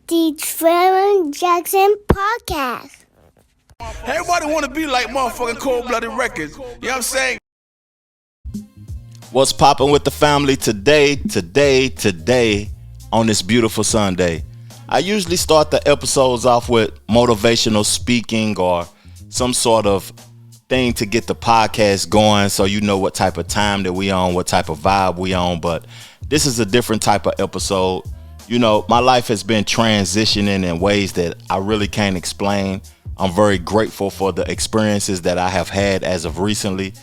the Trevor Jackson Podcast. Everybody want to be like motherfucking Cold-Blooded Records. You know what I'm saying? What's popping with the family today on this beautiful Sunday? I usually start the episodes off with motivational speaking or some sort of thing to get the podcast going so you know what type of time that we on, what type of vibe we on. But this is a different type of episode. You know, my life has been transitioning in ways that I really can't explain. I'm very grateful for the experiences that I have had as of recently.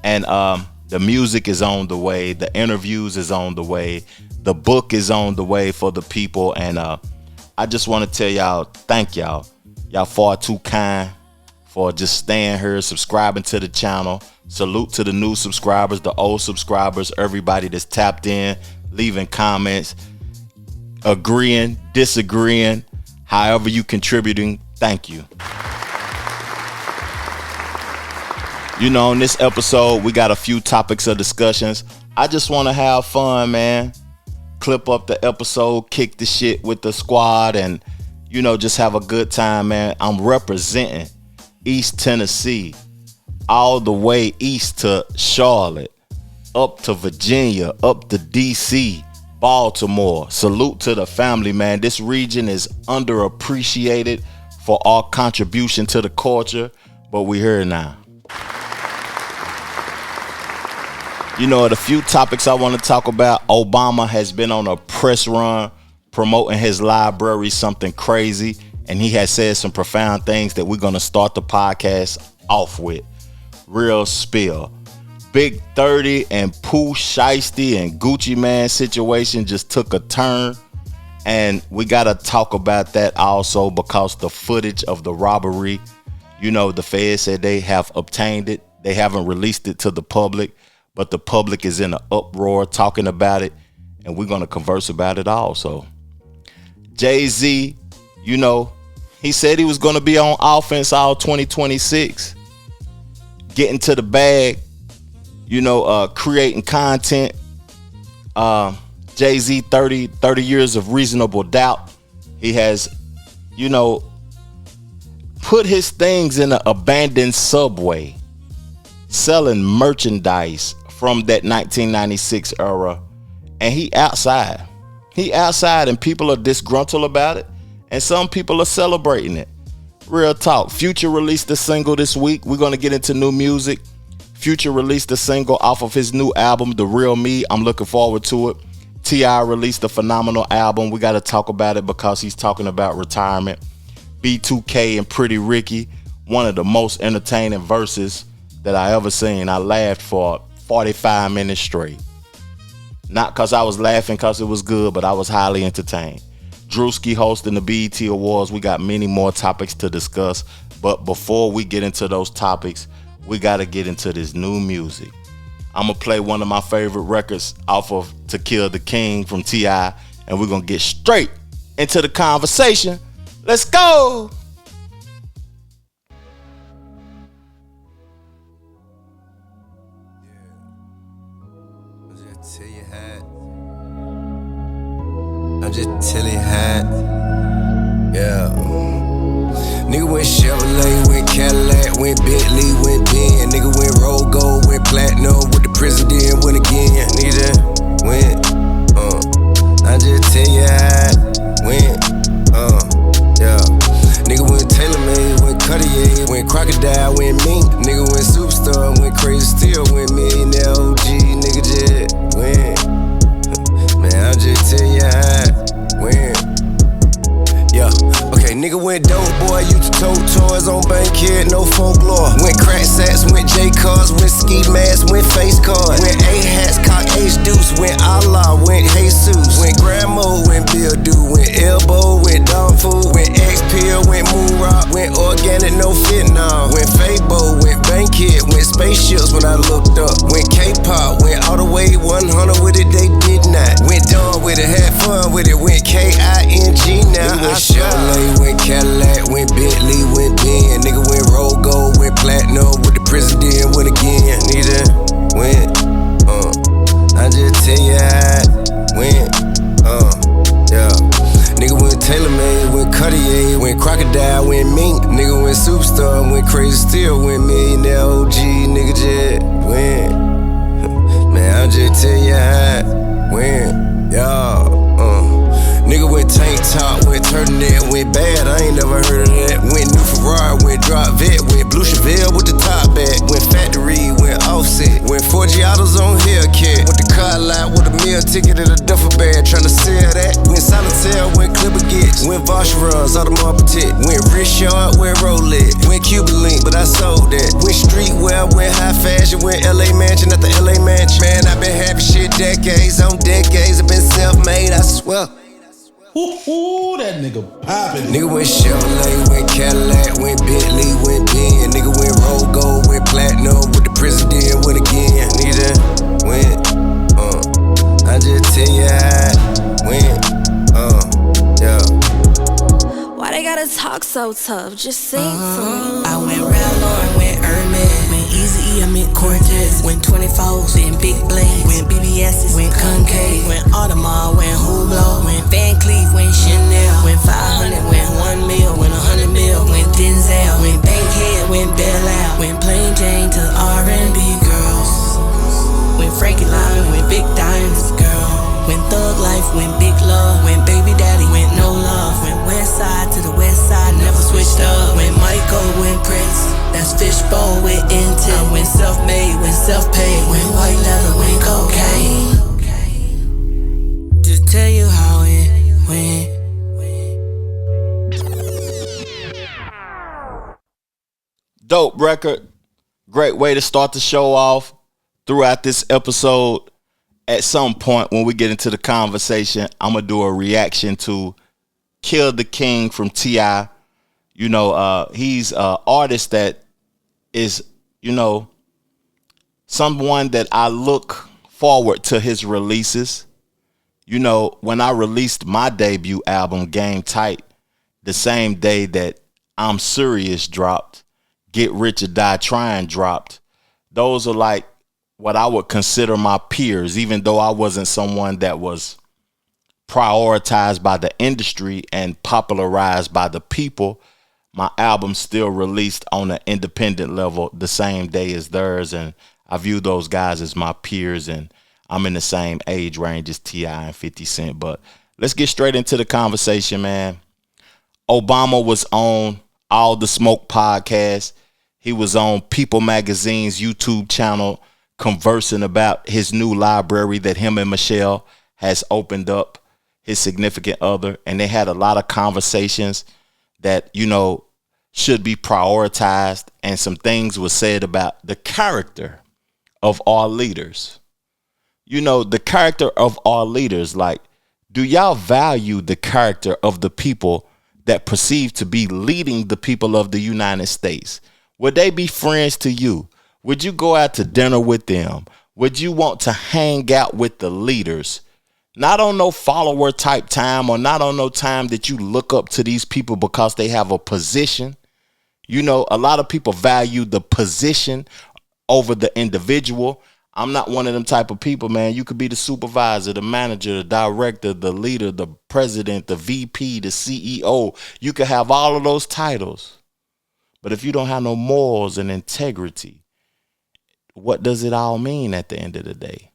And the music is on the way. The interviews is on the way. The book is on the way for the people. And I just want to tell y'all, thank y'all. Y'all far too kind for just staying here, subscribing to the channel. Salute to the new subscribers, the old subscribers, everybody that's tapped in, leaving comments, agreeing, disagreeing, however you contributing. Thank you. You know, in this episode, we got a few topics of discussions. I just want to have fun, man. Clip up the episode, kick the shit with the squad, and, you know, just have a good time, man. I'm representing East Tennessee, all the way east to Charlotte, up to Virginia, up to DC, Baltimore. Salute to the family, man. This region is underappreciated for our contribution to the culture, but we're here now. You know, the few topics I want to talk about, Obama has been on a press run promoting his library, something crazy, and he has said some profound things that we're going to start the podcast off with. Real spill. Big 30 and Pooh Shiesty and Gucci Man situation just took a turn, and we got to talk about that also because the footage of the robbery, you know, the Fed said they have obtained it. They haven't released it to the public, but the public is in an uproar talking about it, and we're going to converse about it also. Jay-Z, you know, he said he was going to be on offense all 2026, getting to the bag, you know, creating content. Jay-Z, 30 years of reasonable doubt. He has, you know, put his things in an abandoned subway, selling merchandise from that 1996 era, and he outside and people are disgruntled about it, and some people are celebrating it. Real talk. Future released a single this week. We're going to get into new music. Future released a single off of his new album, The Real Me. I'm looking forward to it. T.I. released a phenomenal album. We got to talk about it because he's talking about retirement. B2K and Pretty Ricky, one of the most entertaining verses that I ever seen. I laughed for 45 minutes straight. Not because I was laughing because it was good, but I was highly entertained. Druski hosting the BET Awards. We got many more topics to discuss, but before we get into those topics, we got to get into this new music. I'm going to play one of my favorite records off of To Kill the King from T.I., and we're going to get straight into the conversation. Let's go! I'm just till it hot, yeah. Nigga went Chevrolet, went Cadillac, went Bentley, went Ben. Nigga went Roll Gold, went Platinum, with the president, went again. Nigga went, I just tell you how went, yeah. Nigga went TaylorMade, went Cartier, went Crocodile, went Mink. Nigga went Superstar, went Crazy Still, went Millionaire OG. Nigga just went. Man, I just tell you how went. Yeah, okay, nigga went dope, boy, used to tote toys on Bankhead, no folklore. Went crack sacks, went J cars, went ski masks, went face cards. Went A hats, caught H deuce, went Allah, went Jesus. Went Grandma, went Bill Do, went Elbow, went Dog Food, went X Pill, went Moon Rock, went organic, no fentanyl. Went Fabo, went Bankhead, went spaceships when I looked up. Went K-pop, went all the way 100 with it, they did not. Went dumb with it, had fun with it, went K-I-N-G now. Went Chevrolet, went Cadillac, went Bentley, went Ben. Nigga went Roll Gold, went Platinum, with the president, went again. Nigga went, I just tell you how went, yeah. Nigga went TaylorMade, Went crocodile, went mink, nigga went superstar, went crazy still, went millionaire OG, nigga just went. Man, I just tell you how it went, y'all. Nigga went tank top, went turtleneck, went bad, I ain't never heard of that. Went new Ferrari, went drop vet, went blue Chevelle with the top back. Went factory, went offset, went 4G autos on Hellcat. Went the car lot with a meal ticket and a duffel bag, tryna sell that. Went solitaire, went Clipper Gets, went Vacheron, Audemars Piguet. Went Richard, went Rolex, went Cuban Link, but I sold that. Went streetwear, went high fashion, went LA Mansion at the LA Mansion. Man, I been having shit decades on decades, I been self-made, I swear. Ooh, that nigga poppin'. Nigga went Chevrolet, went Cadillac, went Bentley, went Ben. Nigga went Roll Gold, went Platinum, with the president, went again. Nigga went, I just tell you how it went, yeah. Why they gotta talk so tough? Just sing to me. I went Ralph Lauren, went Hermes, went Easy E, I meant Cortez, went 24s, went Big Blades, went BBS's, went Concave, went Audemars, went Hublot, went Van Cleef, went Chanel, went 500, went 1 mil, went 100 mil, went Denzel, went Bankhead, went Bel Air, went Plain Jane to R&B girls, went Frankie Lyman, went Big Diamonds girl, went Thug Life, went Big Love, went Baby Daddy, went No Love, went West Side to the West Side, never switched up, went Michael, went Prince, that's Fishbowl, went Intel, went self-made, went self-paid, went white leather, went cocaine. Just tell you how it went. Dope record. Great way to start the show off. Throughout this episode, at some point when we get into the conversation, I'm going to do a reaction to Kill the King from T.I. You know, he's an artist that is, you know, someone that I look forward to his releases. You know, when I released my debut album, Game Tight, the same day that I'm Serious dropped, Get Rich or Die Trying dropped, those are like what I would consider my peers, even though I wasn't someone that was prioritized by the industry and popularized by the people. My album still released on an independent level the same day as theirs, and I view those guys as my peers, and I'm in the same age range as T.I. and 50 Cent. But let's get straight into the conversation, man. Obama was on All the Smoke podcast. He was on People Magazine's YouTube channel conversing about his new library that him and Michelle has opened up, his significant other, and they had a lot of conversations that, you know, should be prioritized, and some things were said about the character of our leaders. You know, the character of our leaders, like, do y'all value the character of the people that perceive to be leading the people of the United States? Would they be friends to you? Would you go out to dinner with them? Would you want to hang out with the leaders? Not on no follower type time, or not on no time that you look up to these people because they have a position. You know, a lot of people value the position over the individual. I'm not one of them type of people, man. You could be the supervisor, the manager, the director, the leader, the president, the VP, the CEO. You could have all of those titles. But if you don't have no morals and integrity, what does it all mean at the end of the day?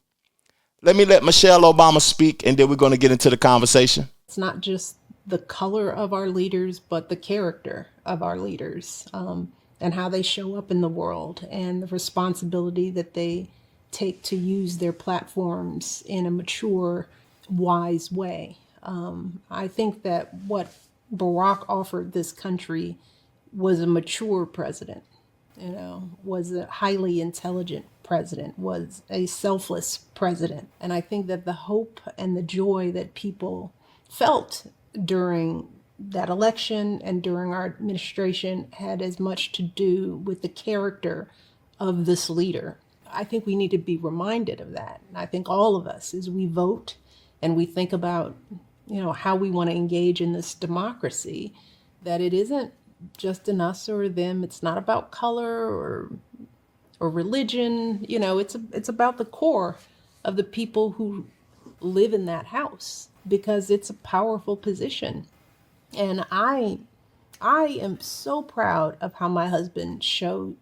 Let me let Michelle Obama speak, and then we're going to get into the conversation. It's not just the color of our leaders, but the character of our leaders, and how they show up in the world, and the responsibility that they take to use their platforms in a mature, wise way. I think that what Barack offered this country was a mature president, you know, was a highly intelligent president, was a selfless president. And I think that the hope and the joy that people felt during that election and during our administration had as much to do with the character of this leader. I think we need to be reminded of that. And I think all of us, as we vote and we think about, you know, how we want to engage in this democracy, that it isn't just an us or them. It's not about color or religion. You know, it's about the core of the people who live in that house, because it's a powerful position. And I I am so proud of how my husband showed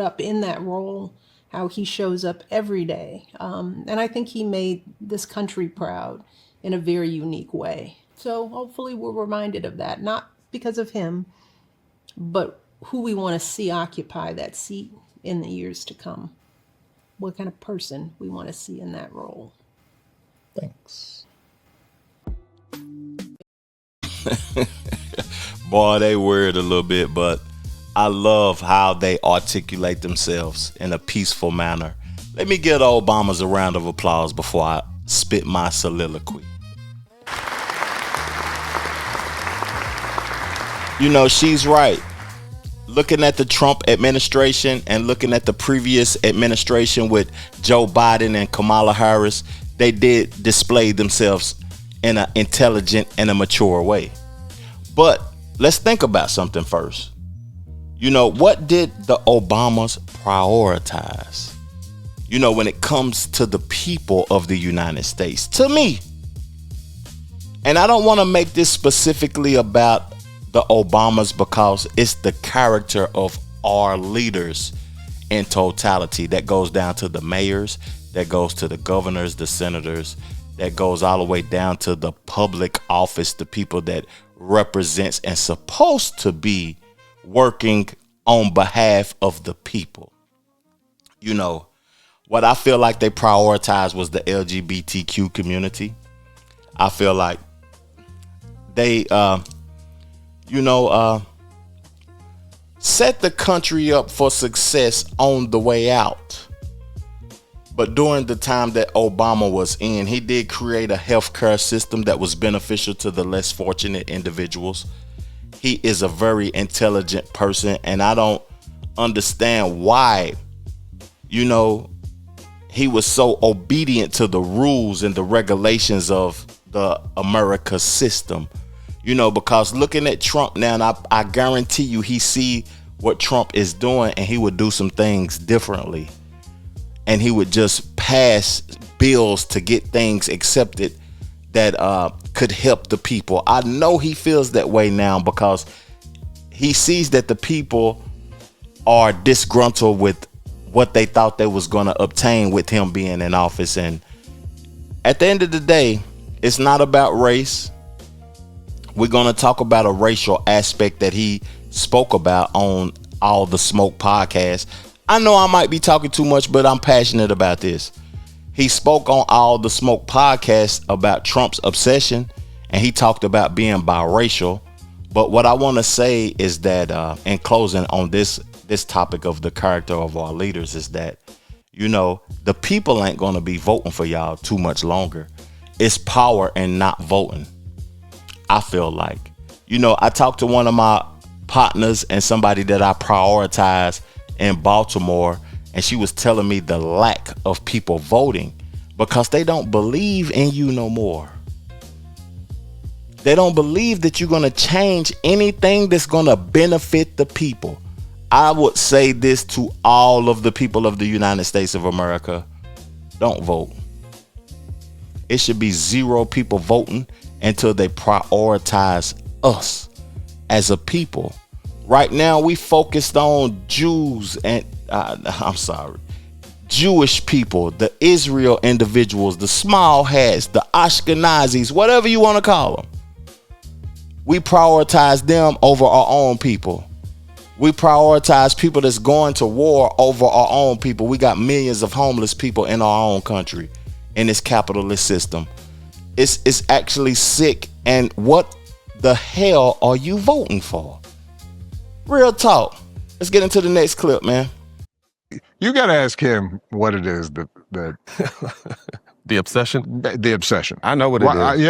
up in that role, how he shows up every day. And I think he made this country proud in a very unique way. So hopefully we're reminded of that, not because of him, but who we want to see occupy that seat in the years to come. What kind of person we want to see in that role. Thanks. Boy, they worried a little bit, but I love how they articulate themselves in a peaceful manner. Let me give the Obamas a round of applause before I spit my soliloquy. You know, she's right. Looking at the Trump administration and looking at the previous administration with Joe Biden and Kamala Harris, they did display themselves in an intelligent and a mature way. But let's think about something first. You know, what did the Obamas prioritize? You know, when it comes to the people of the United States, to me, and I don't want to make this specifically about the Obamas because it's the character of our leaders in totality that goes down to the mayors, that goes to the governors, the senators, that goes all the way down to the public office, the people that represents and supposed to be working on behalf of the people. You know, what I feel like they prioritized was the LGBTQ community. I feel like they, set the country up for success on the way out. But during the time that Obama was in, he did create a healthcare system that was beneficial to the less fortunate individuals. He is a very intelligent person, and I don't understand why, he was so obedient to the rules and the regulations of the America system. Because looking at Trump now, and I guarantee you he see what Trump is doing and he would do some things differently. And he would just pass bills to get things accepted that could help the people. I know he feels that way now because he sees that the people are disgruntled with what they thought they was going to obtain with him being in office. And at the end of the day, it's not about race. We're going to talk about a racial aspect that he spoke about on All the Smoke podcast. I know I might be talking too much, but I'm passionate about this. He spoke on All the Smoke podcast about Trump's obsession, and he talked about being biracial. But what I want to say is that in closing on this topic of the character of our leaders is that, the people ain't going to be voting for y'all too much longer. It's power and not voting. I feel like, I talked to one of my partners and somebody that I prioritize in Baltimore, and she was telling me the lack of people voting because they don't believe in you no more. They don't believe that you're going to change anything that's going to benefit the people. I would say this to all of the people of the United States of America. Don't vote. It should be 0 people voting until they prioritize us as a people. Right now, we focused on Jews and Jewish people, the Israel individuals, the small hats, the Ashkenazis, whatever you want to call them. We prioritize them over our own people. We prioritize people that's going to war over our own people. We got millions of homeless people in our own country in this capitalist system. It's actually sick. And what the hell are you voting for? Real talk. Let's get into the next clip, man. You got to ask him what it is that The obsession? The obsession. I know what it is.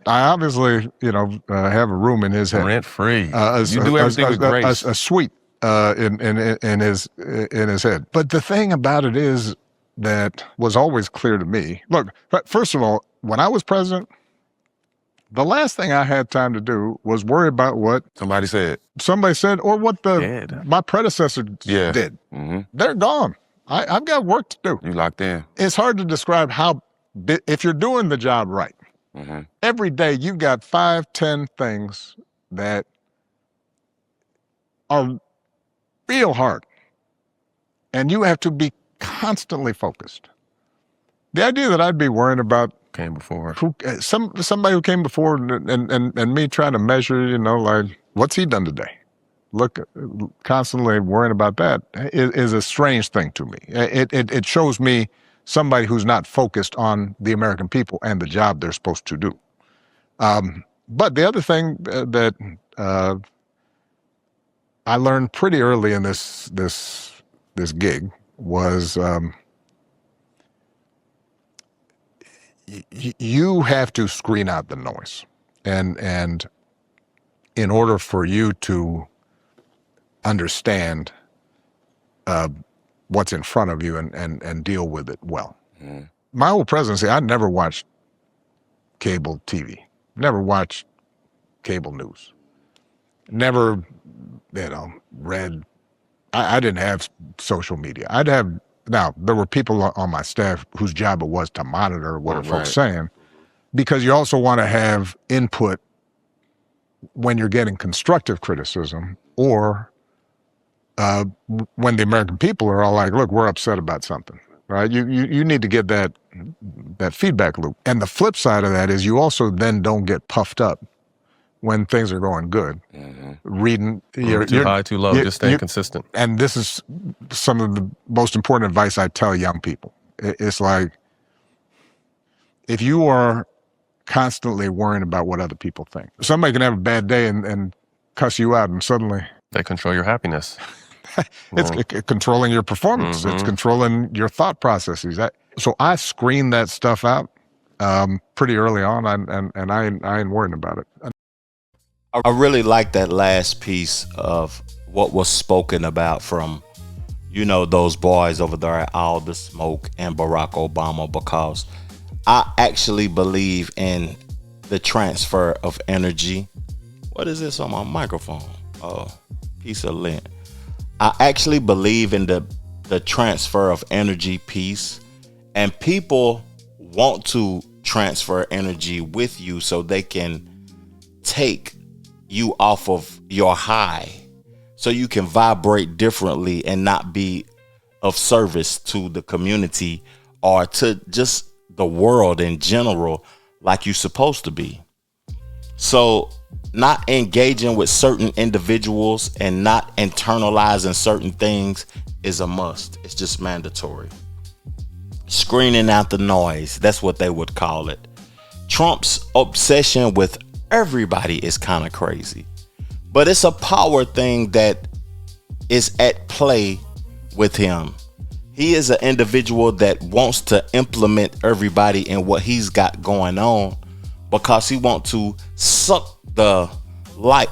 I obviously, have a room in his head. Rent free. You do everything with grace. A suite in his head. But the thing about it is that was always clear to me. Look, first of all, when I was president, the last thing I had time to do was worry about what somebody said, or what my predecessor did. Mm-hmm. They're gone. I've got work to do. You locked in. It's hard to describe if you're doing the job right. Mm-hmm. Every day you've got 5-10 things that are real hard. And you have to be constantly focused. The idea that I'd be worrying about came before somebody who came before and me trying to measure, like, what's he done today? Look, constantly worrying about that is a strange thing to me. It shows me somebody who's not focused on the American people and the job they're supposed to do. But the other thing that I learned pretty early in this gig was you have to screen out the noise, and in order for you to understand what's in front of you and deal with it well. Mm. My whole presidency, I never watched cable TV, never watched cable news, never, read. I didn't have social media. Now, there were people on my staff whose job it was to monitor what are folks saying, because you also want to have input when you're getting constructive criticism, or when the American people are all like, look, we're upset about something, right? You need to get that feedback loop. And the flip side of that is you also then don't get puffed up when things are going good. Mm-hmm. Reading, you're too high, too low, just staying consistent. And this is some of the most important advice I tell young people. It's like, if you are constantly worrying about what other people think, somebody can have a bad day and cuss you out, and suddenly they control your happiness. It's controlling your performance. Mm-hmm. It's controlling your thought processes. So I screened that stuff out pretty early on, and I ain't worrying about it. I really like that last piece of what was spoken about from, those boys over there at All the Smoke and Barack Obama, because I actually believe in the transfer of energy. What is this on my microphone? Oh, piece of lint. I actually believe in the transfer of energy piece, and people want to transfer energy with you so they can take you off of your high, so you can vibrate differently and not be of service to the community or to just the world in general like you're supposed to be. So not engaging with certain individuals and not internalizing certain things is a must. It's just mandatory. Screening out the noise, that's what they would call it. Trump's obsession with everybody is kind of crazy, but it's a power thing that is at play with him. He is an individual that wants to implement everybody in what he's got going on, because he wants to suck the life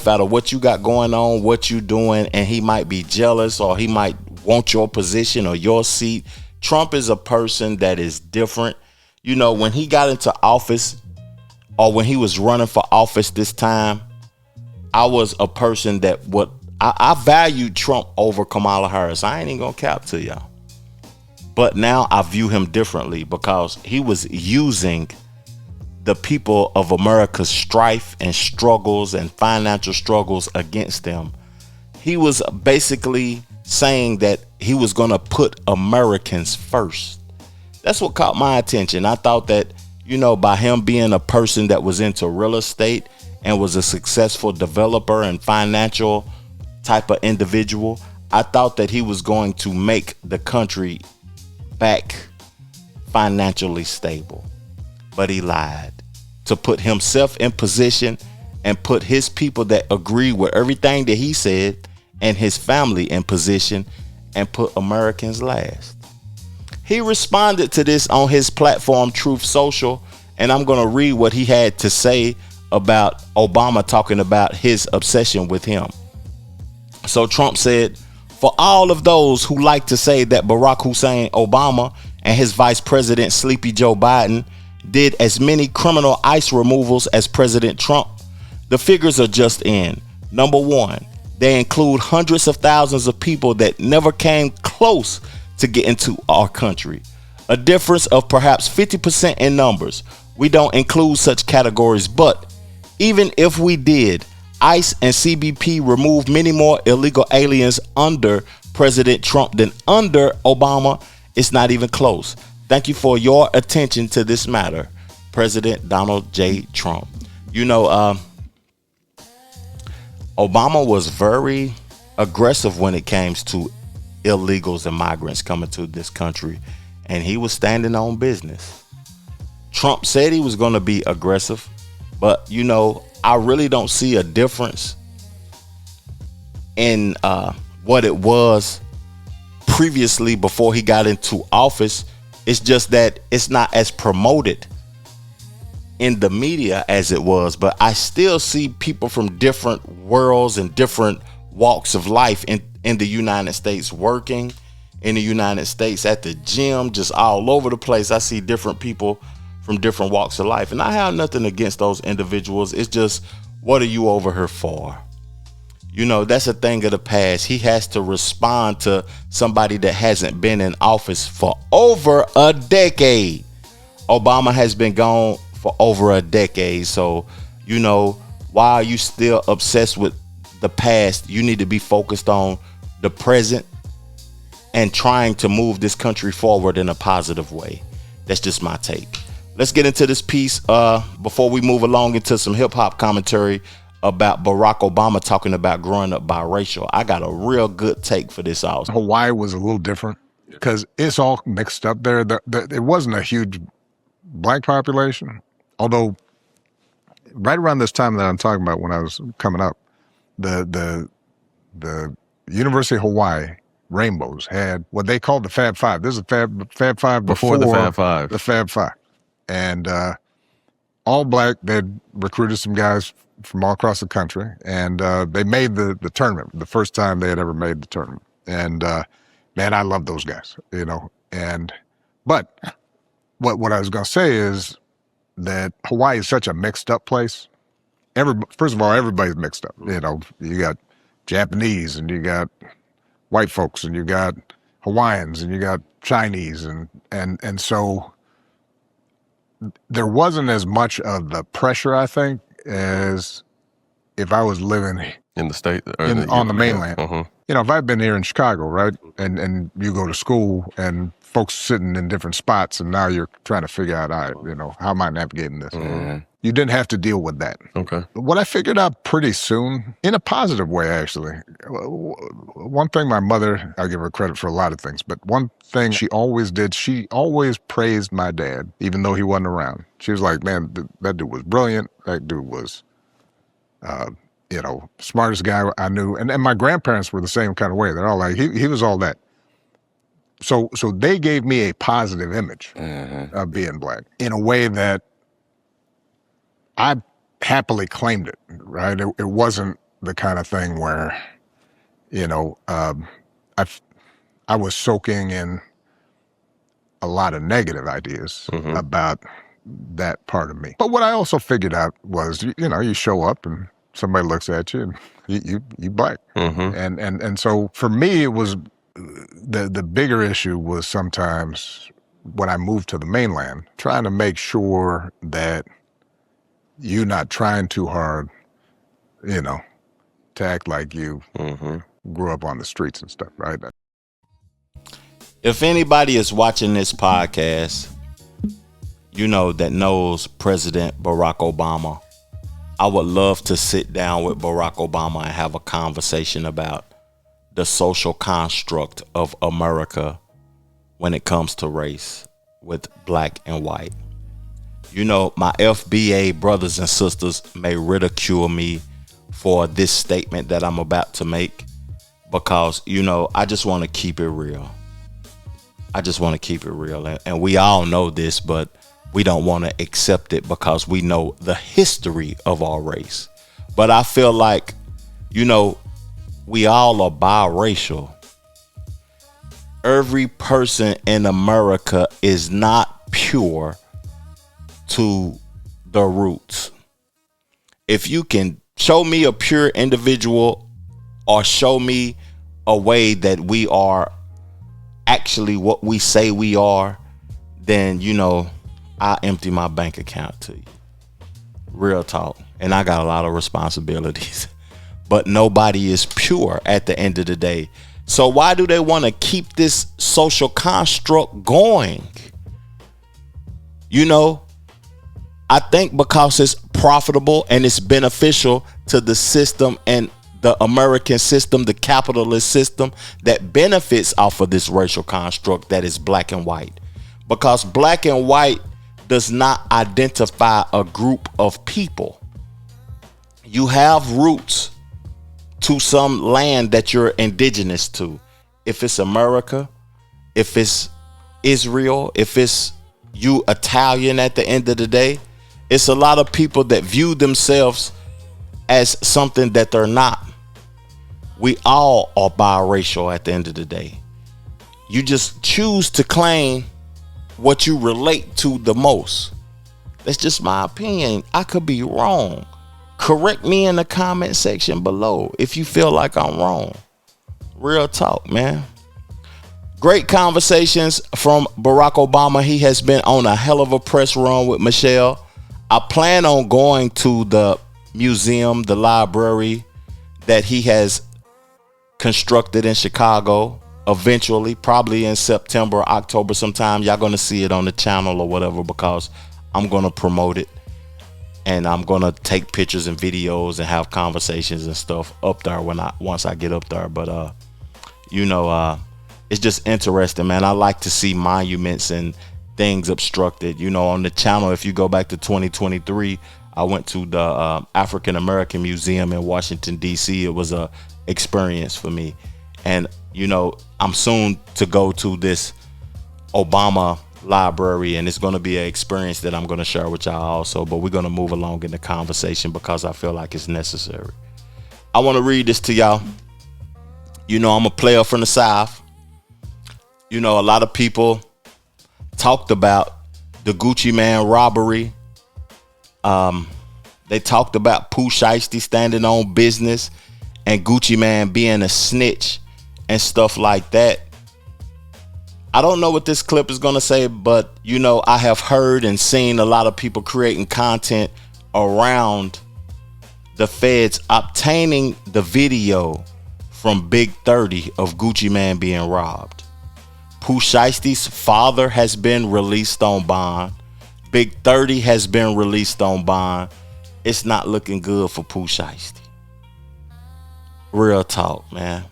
out of what you got going on, what you doing, and he might be jealous, or he might want your position or your seat. Trump is a person that is different. When he got into office, or when he was running for office this time, I was a person that I valued Trump over Kamala Harris. I ain't even gonna cap to y'all. But now I view him differently, because he was using the people of America's strife and struggles and financial struggles against them. He was basically saying that he was gonna put Americans first. That's what caught my attention. I thought that, by him being a person that was into real estate and was a successful developer and financial type of individual, I thought that he was going to make the country back financially stable. But he lied to put himself in position and put his people that agree with everything that he said and his family in position and put Americans last. He responded to this on his platform, Truth Social, and I'm going to read what he had to say about Obama talking about his obsession with him. So Trump said, "For all of those who like to say that Barack Hussein Obama and his vice president, Sleepy Joe Biden, did as many criminal ICE removals as President Trump, the figures are just in. Number one, they include hundreds of thousands of people that never came close to get into our country. A difference of perhaps 50% in numbers. We don't include such categories, but even if we did, ICE and CBP removed many more illegal aliens under President Trump than under Obama. It's not even close. Thank you for your attention to this matter, President Donald J. Trump. You know, Obama was very aggressive when it came to illegals and migrants coming to this country, and he was standing on business. Trump said he was going to be aggressive, but you know, I really don't see a difference in what it was previously before he got into office. It's just that it's not as promoted in the media as it was, but I still see people from different worlds and different walks of life in the United States, working in the United States, at the gym, just all over the place. I see different people from different walks of life, and I have nothing against those individuals. It's just, what are you over here for? You know, that's a thing of the past. He has to respond to somebody that hasn't been in office for over a decade. Obama has been gone for over a decade. So, you know, why are you still obsessed with the past? You need to be focused on the present and trying to move this country forward in a positive way. That's just my take. Let's get into this piece before we move along into some hip hop commentary about Barack Obama talking about growing up biracial. I got a real good take for this also. Hawaii was a little different because it's all mixed up there. It wasn't a huge black population, although right around this time that I'm talking about when I was coming up, the University of Hawaii Rainbows had what they called the Fab Five. This is Fab Five before the Fab Five. The Fab Five. And all black. They'd recruited some guys from all across the country, and they made the tournament, the first time they had ever made the tournament. And man, I love those guys, you know. But what I was going to say is that Hawaii is such a mixed up place. First of all, everybody's mixed up. You know, you got Japanese, and you got white folks, and you got Hawaiians, and you got Chinese, and so there wasn't as much of the pressure, I think, as if I was living in the state or on the mainland. Uh-huh. You know, if I've been here in Chicago, right, and you go to school and folks sitting in different spots, and now you're trying to figure out, you know, how am I navigating this? Mm-hmm. You didn't have to deal with that. Okay. What I figured out pretty soon, in a positive way, actually, one thing my mother, I give her credit for a lot of things, but one thing she always did, she always praised my dad, even though he wasn't around. She was like, man, that dude was brilliant. That dude was, you know, smartest guy I knew. And my grandparents were the same kind of way. They're all like, he was all that. So they gave me a positive image of being black in a way that I happily claimed it, right? It wasn't the kind of thing where, you know, I was soaking in a lot of negative ideas about that part of me. But what I also figured out was, you know, you show up and somebody looks at you and you black. And so for me, it was the bigger issue was sometimes when I moved to the mainland, trying to make sure that you're not trying too hard, you know, to act like you grew up on the streets and stuff, right? If anybody is watching this podcast, you know, that knows President Barack Obama, I would love to sit down with Barack Obama and have a conversation about the social construct of America when it comes to race with black and white. You know, my FBA brothers and sisters may ridicule me for this statement that I'm about to make because, you know, I just want to keep it real. I just want to keep it real. And we all know this, but we don't want to accept it because we know the history of our race. But I feel like, you know, we all are biracial. Every person in America is not pure to the roots. If you can show me a pure individual or show me a way that we are actually what we say we are, then, you know, I empty my bank account to you. Real talk. And I got a lot of responsibilities. but nobody is pure at the end of the day. So why do they want to keep this social construct going? You know, I think because it's profitable and it's beneficial to the system and the American system, the capitalist system that benefits off of this racial construct that is black and white. Because black and white does not identify a group of people. You have roots to some land that you're indigenous to. If it's America, if it's Israel, if it's you Italian at the end of the day, it's a lot of people that view themselves as something that they're not. We all are biracial at the end of the day. You just choose to claim what you relate to the most. That's just my opinion. I could be wrong. Correct me in the comment section below if you feel like I'm wrong. Real talk, man. Great conversations from Barack Obama. He has been on a hell of a press run with Michelle. I plan on going to the museum, the library that he has constructed in Chicago eventually, probably in September, October sometime. Y'all gonna see it on the channel or whatever, because I'm gonna promote it and I'm gonna take pictures and videos and have conversations and stuff up there once I get up there. But it's just interesting, man. I like to see monuments and things obstructed. On the channel, if you go back to 2023, I went to the African American Museum in Washington, D.C. It was a experience for me. And, I'm soon to go to this Obama library, and it's going to be an experience that I'm going to share with y'all also. But we're going to move along in the conversation because I feel like it's necessary. I want to read this to y'all. I'm a player from the South. A lot of people talked about the Gucci Man robbery. They talked about Pooh Shiesty standing on business and Gucci Man being a snitch and stuff like that. I don't know what this clip is going to say, but I have heard and seen a lot of people creating content around the feds obtaining the video from Big 30 of Gucci Man being robbed. Pooh Shiesty's father has been released on bond. Big 30 has been released on bond. It's not looking good for Pooh Shiesty. Real talk, man.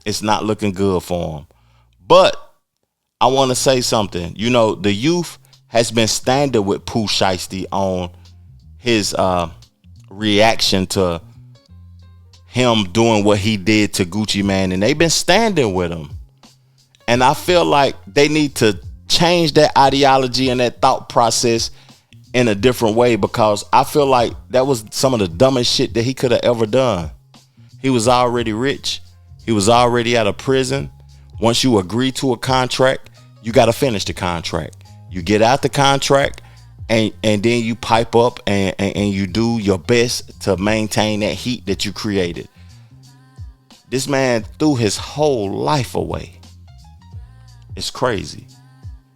It's not looking good for him. But I want to say something. The youth has been standing with Pooh Shiesty on his reaction to him doing what he did to Gucci Man, and they've been standing with him. And I feel like they need to change that ideology and that thought process in a different way, because I feel like that was some of the dumbest shit that he could have ever done. He was already rich. He was already out of prison. Once you agree to a contract, you got to finish the contract. You get out the contract and then you pipe up and you do your best to maintain that heat that you created. This man threw his whole life away. It's crazy.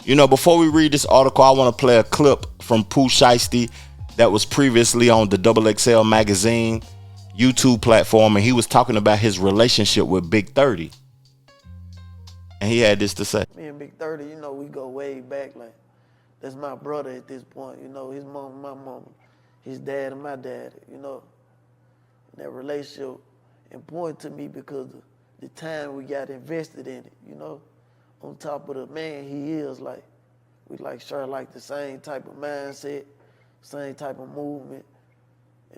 Before we read this article, I want to play a clip from Pooh Shiesty that was previously on the XXL Magazine YouTube platform, and he was talking about his relationship with Big 30. And he had this to say. Me and Big 30, we go way back. Like, that's my brother at this point. His mom, my mama, his dad, and my dad. That relationship important to me because of the time we got invested in it. On top of the man he is, like, we share the same type of mindset, same type of movement.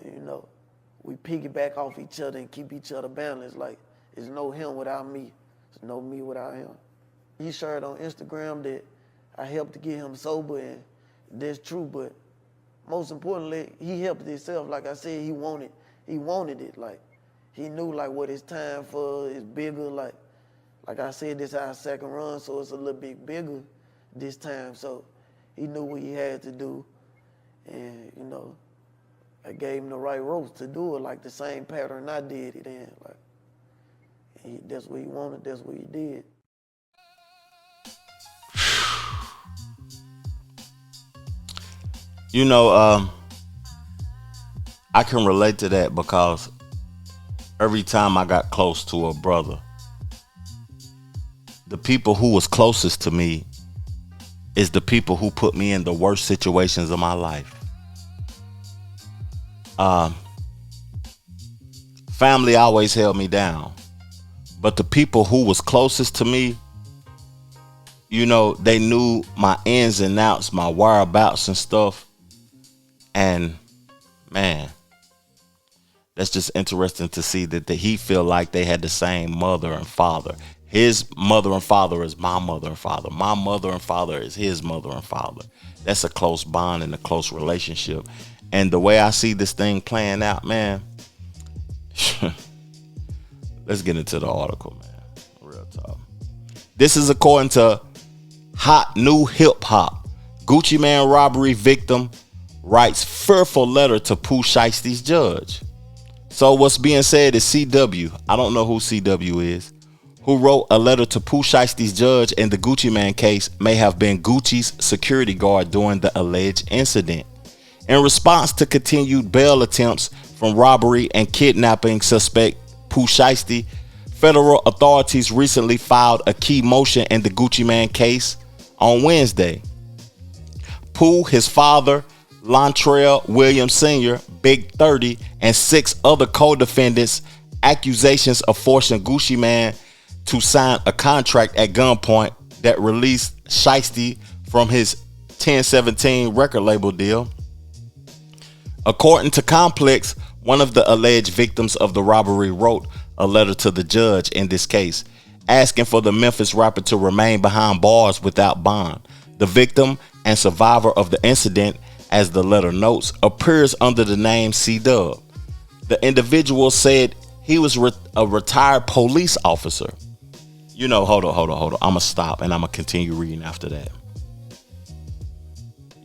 And, we piggyback off each other and keep each other balanced. Like, there's no him without me. There's no me without him. He shared on Instagram that I helped to get him sober, and that's true, but most importantly, he helped himself. Like I said, he wanted it. Like, he knew what his time for is bigger. Like I said, this is our second run, so it's a little bit bigger this time. So he knew what he had to do, and I gave him the right ropes to do it, like the same pattern I did it in. That's what he wanted. That's what he did. I can relate to that because every time I got close to a brother, the people who was closest to me is the people who put me in the worst situations of my life. Family always held me down, but the people who was closest to me, you know, they knew my ins and outs, my whereabouts and stuff. And man, that's just interesting to see that he feel like they had the same mother and father. His mother and father is my mother and father. My mother and father is his mother and father. That's a close bond and a close relationship. And the way I see this thing playing out, man, let's get into the article, man. Real talk. This is according to Hot New Hip Hop. Gucci Man robbery victim writes fearful letter to Pooh Shiesty's judge. So what's being said is CW, I don't know who CW is, who wrote a letter to Pooh Shiesty's judge in the Gucci Man case, may have been Gucci's security guard during the alleged incident. In response to continued bail attempts from robbery and kidnapping suspect Pooh Shiesty, federal authorities recently filed a key motion in the Gucci Man case on Wednesday. Pooh, his father, Lontrell Williams Sr., Big 30, and 6 other co-defendants accusations of forcing Gucci Man to sign a contract at gunpoint that released Shiesty from his 1017 record label deal. According to Complex, one of the alleged victims of the robbery wrote a letter to the judge in this case, asking for the Memphis rapper to remain behind bars without bond. The victim and survivor of the incident, as the letter notes, appears under the name C-Dub. The individual said he was a retired police officer. You know, hold on. I'm going to stop and I'm going to continue reading after that.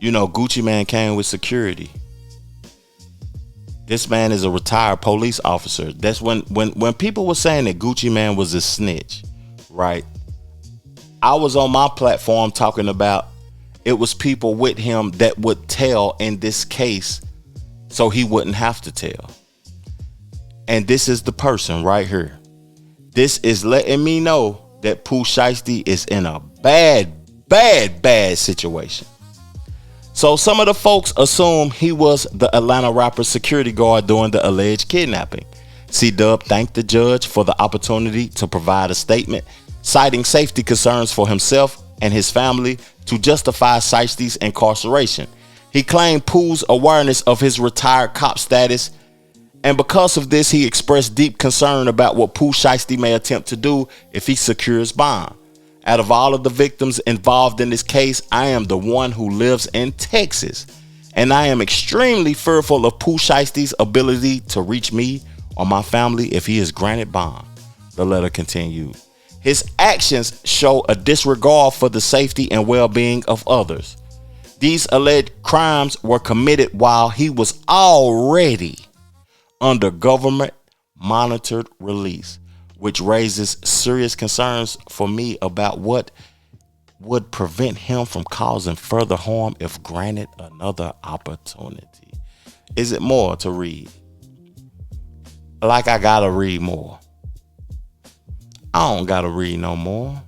You know, Gucci Man came with security. This man is a retired police officer. That's when people were saying that Gucci Man was a snitch, right? I was on my platform talking about it was people with him that would tell in this case so he wouldn't have to tell. And this is the person right here. This is letting me know that Pooh Shiesty is in a bad situation. So some of the folks assume he was the Atlanta rapper's security guard during the alleged kidnapping. C-Dub thanked the judge for the opportunity to provide a statement, citing safety concerns for himself and his family to justify Shiesty's incarceration. He claimed Pooh's awareness of his retired cop status, and because of this, he expressed deep concern about what Pooh Shiesty may attempt to do if he secures bond. Out of all of the victims involved in this case, I am the one who lives in Texas, and I am extremely fearful of Pooh Shiesty's ability to reach me or my family if he is granted bond. The letter continued. His actions show a disregard for the safety and well-being of others. These alleged crimes were committed while he was already under government monitored release, which raises serious concerns for me about what would prevent him from causing further harm if granted another opportunity. Is it more to read? Like I gotta read more. I don't gotta read no more.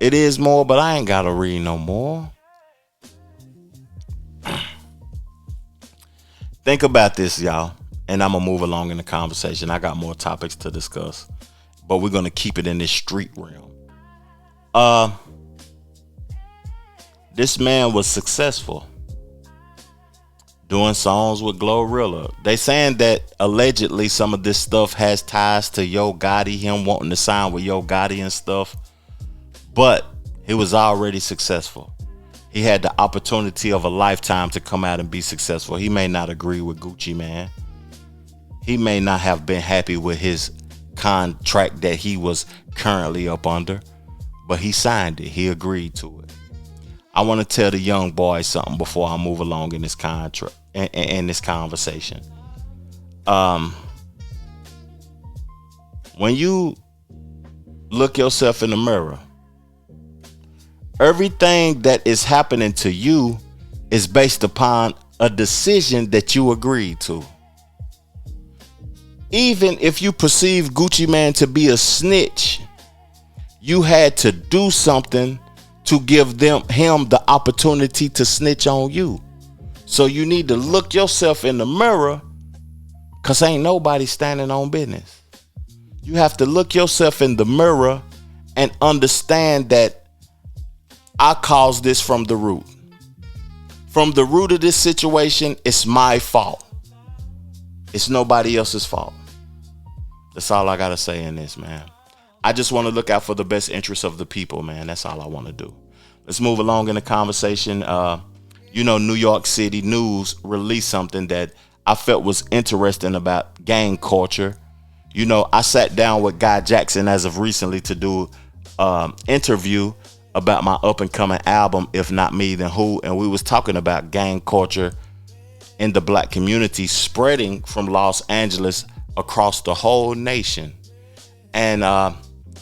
It is more, but I ain't gotta read no more. Think about this, y'all. And I'm going to move along in the conversation. I got more topics to discuss, but we're going to keep it in this street realm. This man was successful doing songs with Glorilla. They saying that allegedly some of this stuff has ties to Yo Gotti, him wanting to sign with Yo Gotti and stuff, but he was already successful. He had the opportunity of a lifetime to come out and be successful. He may not agree with Gucci Man. He may not have been happy with his contract that he was currently up under, but he signed it. He agreed to it. I want to tell the young boy something before I move along in this contract in this conversation. When you look yourself in the mirror, everything that is happening to you is based upon a decision that you agreed to. even if you perceive Gucci Man to be a snitch, you had to do something to give him the opportunity to snitch on you. So you need to look yourself in the mirror, because ain't nobody standing on business. You have to look yourself in the mirror and understand that I caused this from the root. From the root of this situation, it's my fault. It's nobody else's fault. That's all I got to say in this, man. I just want to look out for the best interests of the people, man. That's all I want to do. Let's move along in the conversation. New York City News released something that I felt was interesting about gang culture. I sat down with Guy Jackson as of recently to do interview about my up and coming album, If Not Me, Then Who? And we was talking about gang culture in the black community spreading from Los Angeles across the whole nation. And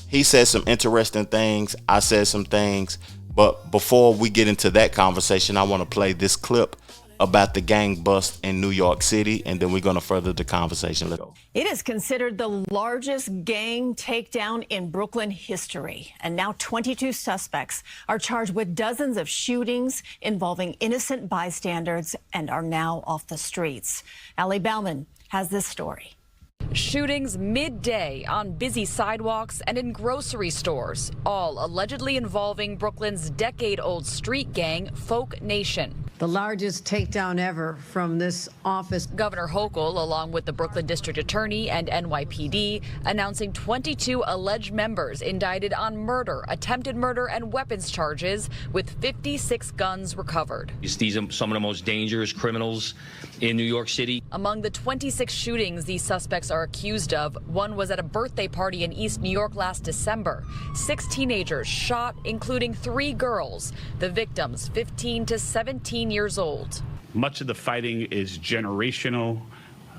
he said some interesting things. I said some things. But before we get into that conversation, I want to play this clip about the gang bust in New York City, and then we're going to further the conversation. Let's go. It is considered the largest gang takedown in Brooklyn history. And now 22 suspects are charged with dozens of shootings involving innocent bystanders and are now off the streets. Allie Bauman has this story. Shootings midday on busy sidewalks and in grocery stores, all allegedly involving Brooklyn's decade-old street gang, Folk Nation. The largest takedown ever from this office. Governor Hochul, along with the Brooklyn District Attorney and NYPD, announcing 22 alleged members indicted on murder, attempted murder, and weapons charges, with 56 guns recovered. These are some of the most dangerous criminals in New York City. Among the 26 shootings these suspects are accused of, one was at a birthday party in East New York last December. 6 teenagers shot, including 3 girls. The victims, 15 to 17 years old. Much of the fighting is generational.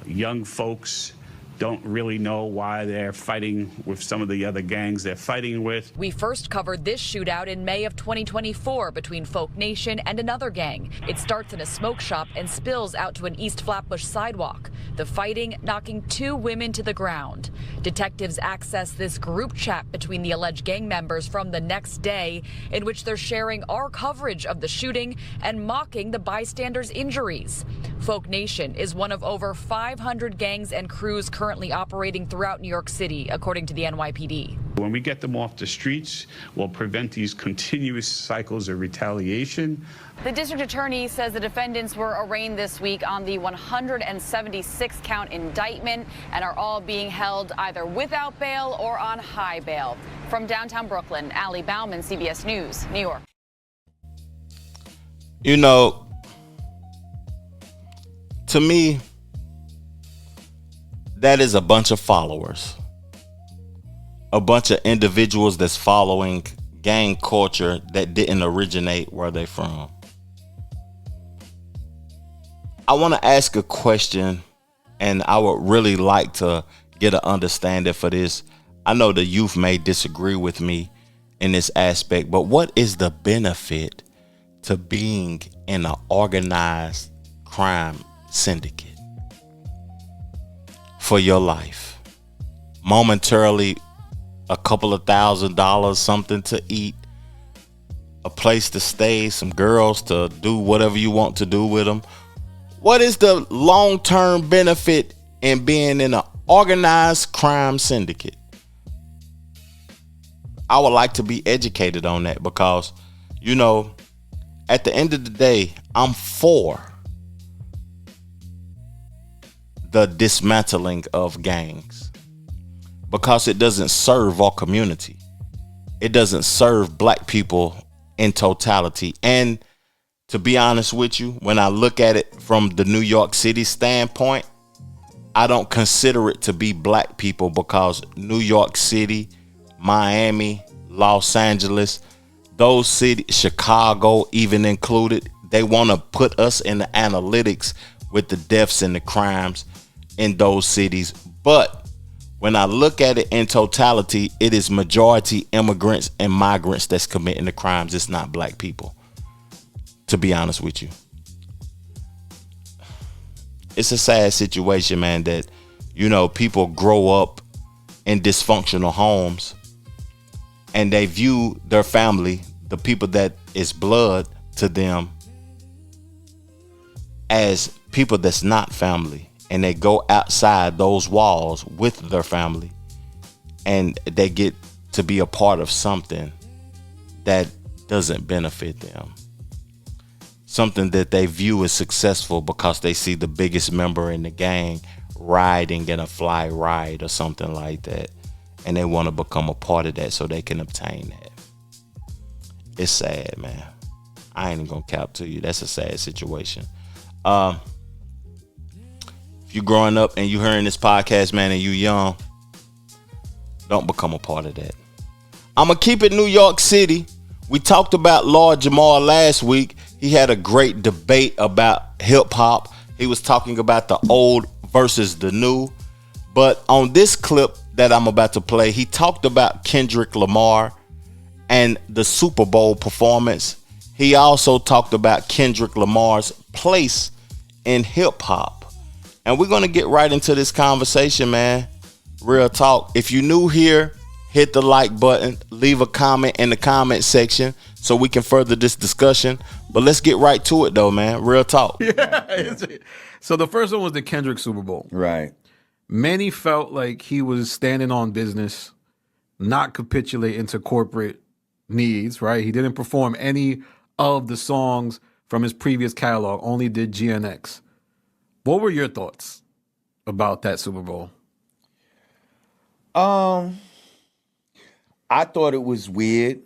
Young folks don't really know why they're fighting with some of the other gangs they're fighting with. We first covered this shootout in May of 2024 between Folk Nation and another gang. It starts in a smoke shop and spills out to an East Flatbush sidewalk. The fighting knocking 2 women to the ground. Detectives access this group chat between the alleged gang members from the next day, in which they're sharing our coverage of the shooting and mocking the bystanders' injuries. Folk Nation is one of over 500 gangs and crews currently operating throughout New York City, according to the NYPD. When we get them off the streets, we'll prevent these continuous cycles of retaliation. The district attorney says the defendants were arraigned this week on the 176-count indictment and are all being held either without bail or on high bail. From downtown Brooklyn, Allie Bauman, CBS News, New York. To me, that is a bunch of followers. A bunch of individuals that's following gang culture that didn't originate where they're from. I want to ask a question, and I would really like to get an understanding for this. I know the youth may disagree with me in this aspect, but what is the benefit to being in an organized crime syndicate for your life? Momentarily, a couple of $1,000, something to eat, a place to stay, some girls to do whatever you want to do with them. What is the long-term benefit in being in an organized crime syndicate? I would like to be educated on that, because, at the end of the day, I'm for the dismantling of gangs, because it doesn't serve our community. It doesn't serve black people in totality. And to be honest with you, when I look at it from the New York City standpoint, I don't consider it to be black people, because New York City, Miami, Los Angeles, those cities, Chicago even included, they want to put us in the analytics with the deaths and the crimes in those cities. But when I look at it in totality, it is majority immigrants and migrants that's committing the crimes. It's not black people, to be honest with you. It's a sad situation, man, that, You know, people grow up in dysfunctional homes and they view their family, the people that is blood to them, as people that's not family. And they go outside those walls with their family and they get to be a part of something that doesn't benefit them. Something that they view as successful because they see the biggest member in the gang riding in a fly ride or something like that. And they want to become a part of that so they can obtain that. It's sad, man. I ain't even gonna cap to you. That's a sad situation. If you growing up and you hearing this podcast, man, and you young, don't become a part of that. I'm gonna keep it New York City. We talked about Lord Jamal last week. He had a great debate about hip hop. He was talking about the old versus the new. But on this clip that I'm about to play, he talked about Kendrick Lamar and the Super Bowl performance. He also talked about Kendrick Lamar's place in hip hop. And we're going to get right into this conversation, man. Real talk. If you're new here, hit the like button, leave a comment in the comment section so we can further this discussion. But let's get right to it, though, man. Real talk. Yeah. So the first one was the Kendrick Super Bowl. Right. Many felt like he was standing on business, not capitulating to corporate needs, right? He didn't perform any of the songs from his previous catalog, only did GNX. What were your thoughts about that Super Bowl? I thought it was weird.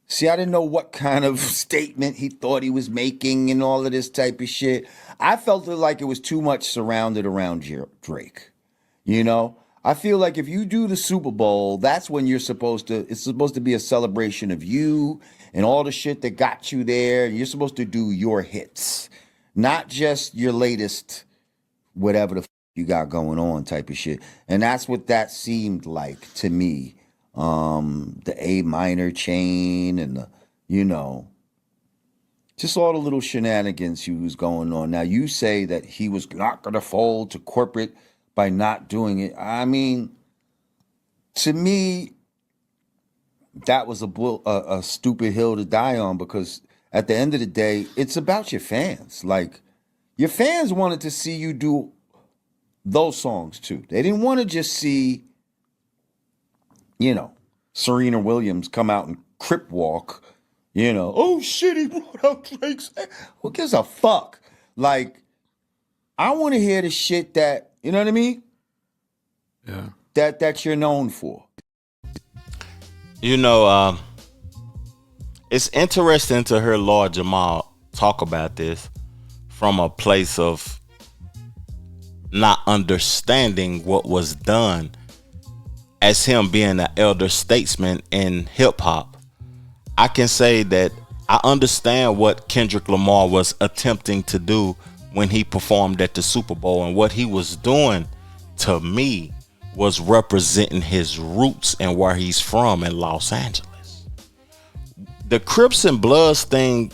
See, I didn't know what kind of statement he thought he was making and all of this type of shit. I felt like it was too much surrounded around Drake. You know? I feel like if you do the Super Bowl, that's when it's supposed to be a celebration of you and all the shit that got you there. You're supposed to do your hits, not just your latest whatever the you got going on type of shit. And that's what that seemed like to me. The A minor chain and the, you know, just all the little shenanigans he was going on. Now you say that he was not going to fold to corporate by not doing it. I mean, to me, that was a stupid hill to die on, because at the end of the day, it's about your fans. Like, your fans wanted to see you do those songs too. They didn't want to just see, you know, Serena Williams come out and crip walk, you know, oh shit, he brought out Drake's. Who gives a fuck? Like, I want to hear the shit that, you know what I mean? Yeah. That you're known for. You know, it's interesting to hear Lord Jamal talk about this from a place of not understanding what was done, as him being an elder statesman in hip hop. I can say that I understand what Kendrick Lamar was attempting to do when he performed at the Super Bowl, and what he was doing to me was representing his roots and where he's from in Los Angeles. The Crips and Bloods thing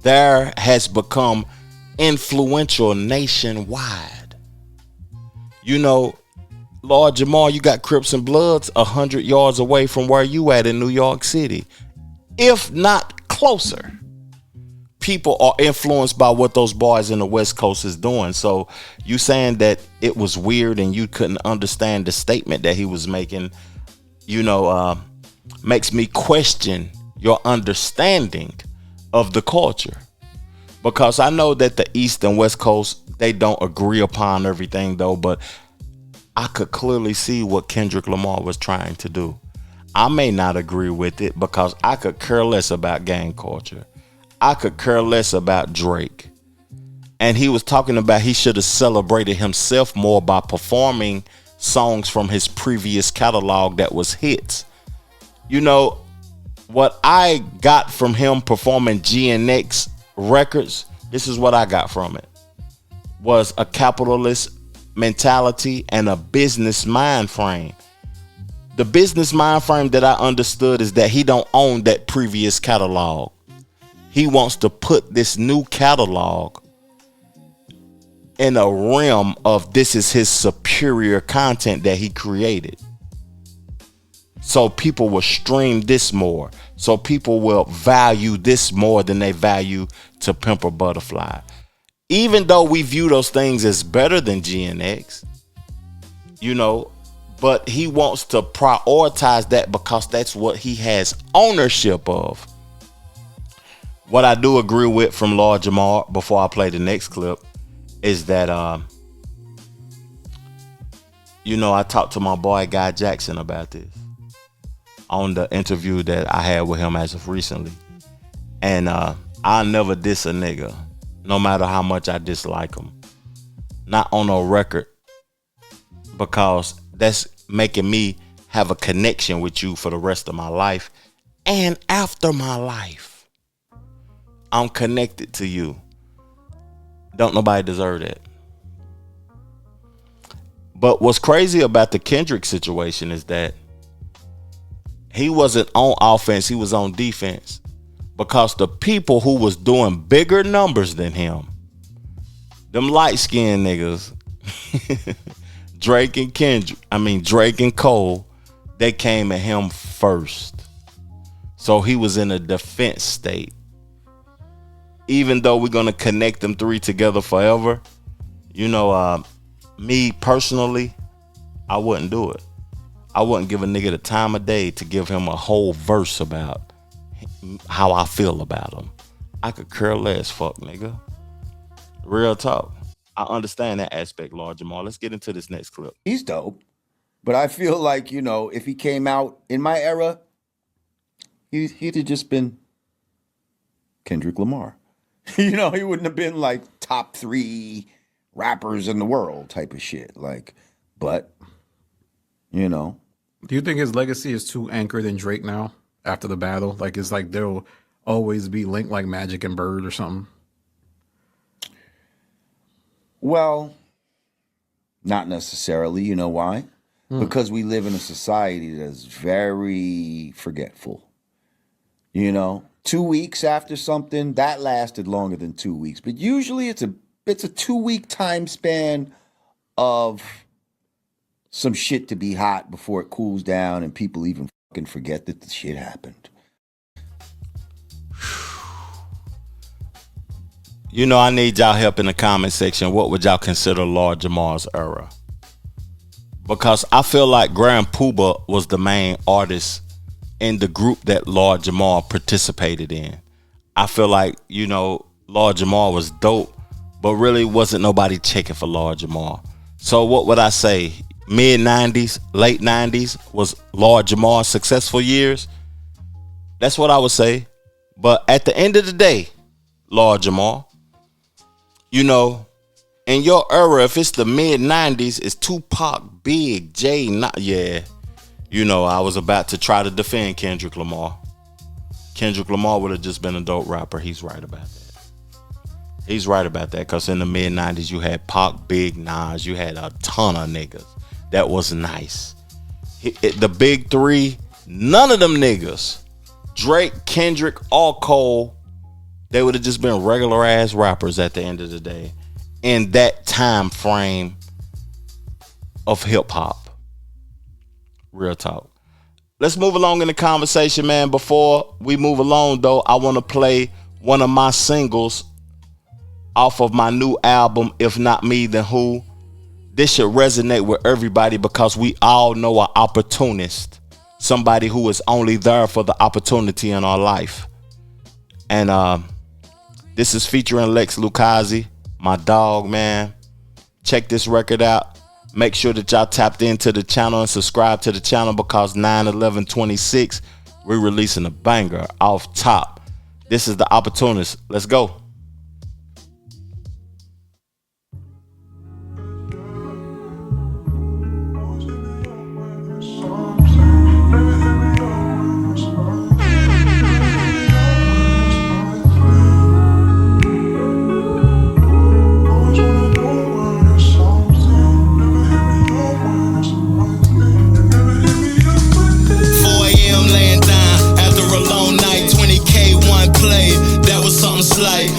there has become influential nationwide. You know, Lord Jamal, you got Crips and Bloods 100 yards away from where you at in New York City, if not closer. People are influenced by what those boys in the West Coast is doing. So you saying that it was weird and you couldn't understand the statement that he was making, you know, makes me question your understanding of the culture. Because I know that the East and West Coast, they don't agree upon everything though, but I could clearly see what Kendrick Lamar was trying to do. I may not agree with it because I could care less about gang culture. I could care less about Drake. And he was talking about he should have celebrated himself more by performing songs from his previous catalog that was hits. You know, what I got from him performing GNX records, this is what I got from it, was a capitalist mentality and a business mind frame. The business mind frame that I understood is that he don't own that previous catalog. He wants to put this new catalog in a realm of this is his superior content that he created. So people will stream this more. So people will value this more than they value To Pimp a Butterfly. Even though we view those things as better than GNX, you know, but he wants to prioritize that because that's what he has ownership of. What I do agree with from Lord Jamar before I play the next clip is that, you know, I talked to my boy Guy Jackson about this on the interview that I had with him as of recently. And I'll never diss a nigga, no matter how much I dislike him. Not on a record, because that's making me have a connection with you for the rest of my life. And after my life, I'm connected to you. Don't nobody deserve that. But what's crazy about the Kendrick situation is that he wasn't on offense, he was on defense. Because the people who was doing bigger numbers than him, them light-skinned niggas, Drake and Cole, they came at him first. So he was in a defense state. Even though we're going to connect them three together forever, you know, me personally, I wouldn't do it. I wouldn't give a nigga the time of day to give him a whole verse about how I feel about him. I could care less, fuck nigga. Real talk. I understand that aspect, Lord Jamar. Let's get into this next clip. He's dope. But I feel like, you know, if he came out in my era, he'd have just been Kendrick Lamar. You know, he wouldn't have been like top 3 rappers in the world type of shit. Like, but, you know. Do you think his legacy is too anchored in Drake now after the battle? Like, it's like they'll always be linked like Magic and Bird or something? Well, not necessarily. You know why? Because we live in a society that's very forgetful. You know, 2 weeks after something, that lasted longer than 2 weeks. But usually it's a 2-week time span of some shit to be hot before it cools down and people even fucking forget that the shit happened. You know, I need y'all help in the comment section. What would y'all consider Lord Jamar's era? Because I feel like Grand Poobah was the main artist in the group that Lord Jamar participated in. I feel like, you know, Lord Jamar was dope, but really wasn't nobody checking for Lord Jamar. So what would I say? Mid-90s, late 90s was Lord Jamar's successful years? That's what I would say. But at the end of the day, Lord Jamar, you know, in your era, if it's the mid-90s, it's Tupac, Big, Jay, yeah. You know, I was about to try to defend Kendrick Lamar. Kendrick Lamar would have just been a dope rapper. He's right about that. He's right about that, because in the mid-90s, you had Pac, Big, Nas. You had a ton of niggas. That was nice. The big 3, none of them niggas, Drake, Kendrick, or Cole, they would have just been regular ass rappers at the end of the day in that time frame of hip hop. Real talk. Let's move along in the conversation, man. Before we move along, though, I want to play one of my singles off of my new album, If Not Me, Then Who. This should resonate with everybody because we all know an opportunist, somebody who is only there for the opportunity in our life. And this is featuring Lex Lucasi, my dog, man. Check this record out. Make sure that y'all tapped into the channel and subscribe to the channel, because 9/11/26, we're releasing a banger off top. This is The Opportunist. Let's go. Like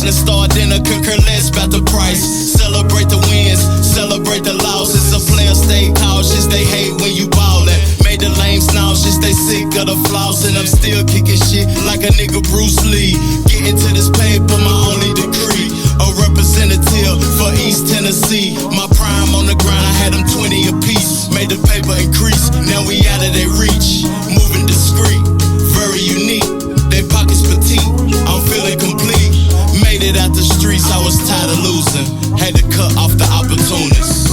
shining star dinner, could care less about the price. Celebrate the wins, celebrate the losses. Some players stay cautious, they hate when you ballin'. Made the lames nauseous, they sick of the floss. And I'm still kicking shit like a nigga Bruce Lee. Getting to this paper, my only degree. A representative for East Tennessee. My prime on the grind, I had them 20 apiece. Made the paper increase, now we out of their reach. Moving discreet, very unique. They pockets petite, I'm feeling complete. Made it out the streets, I was tired of losing. Had to cut off the opportunists.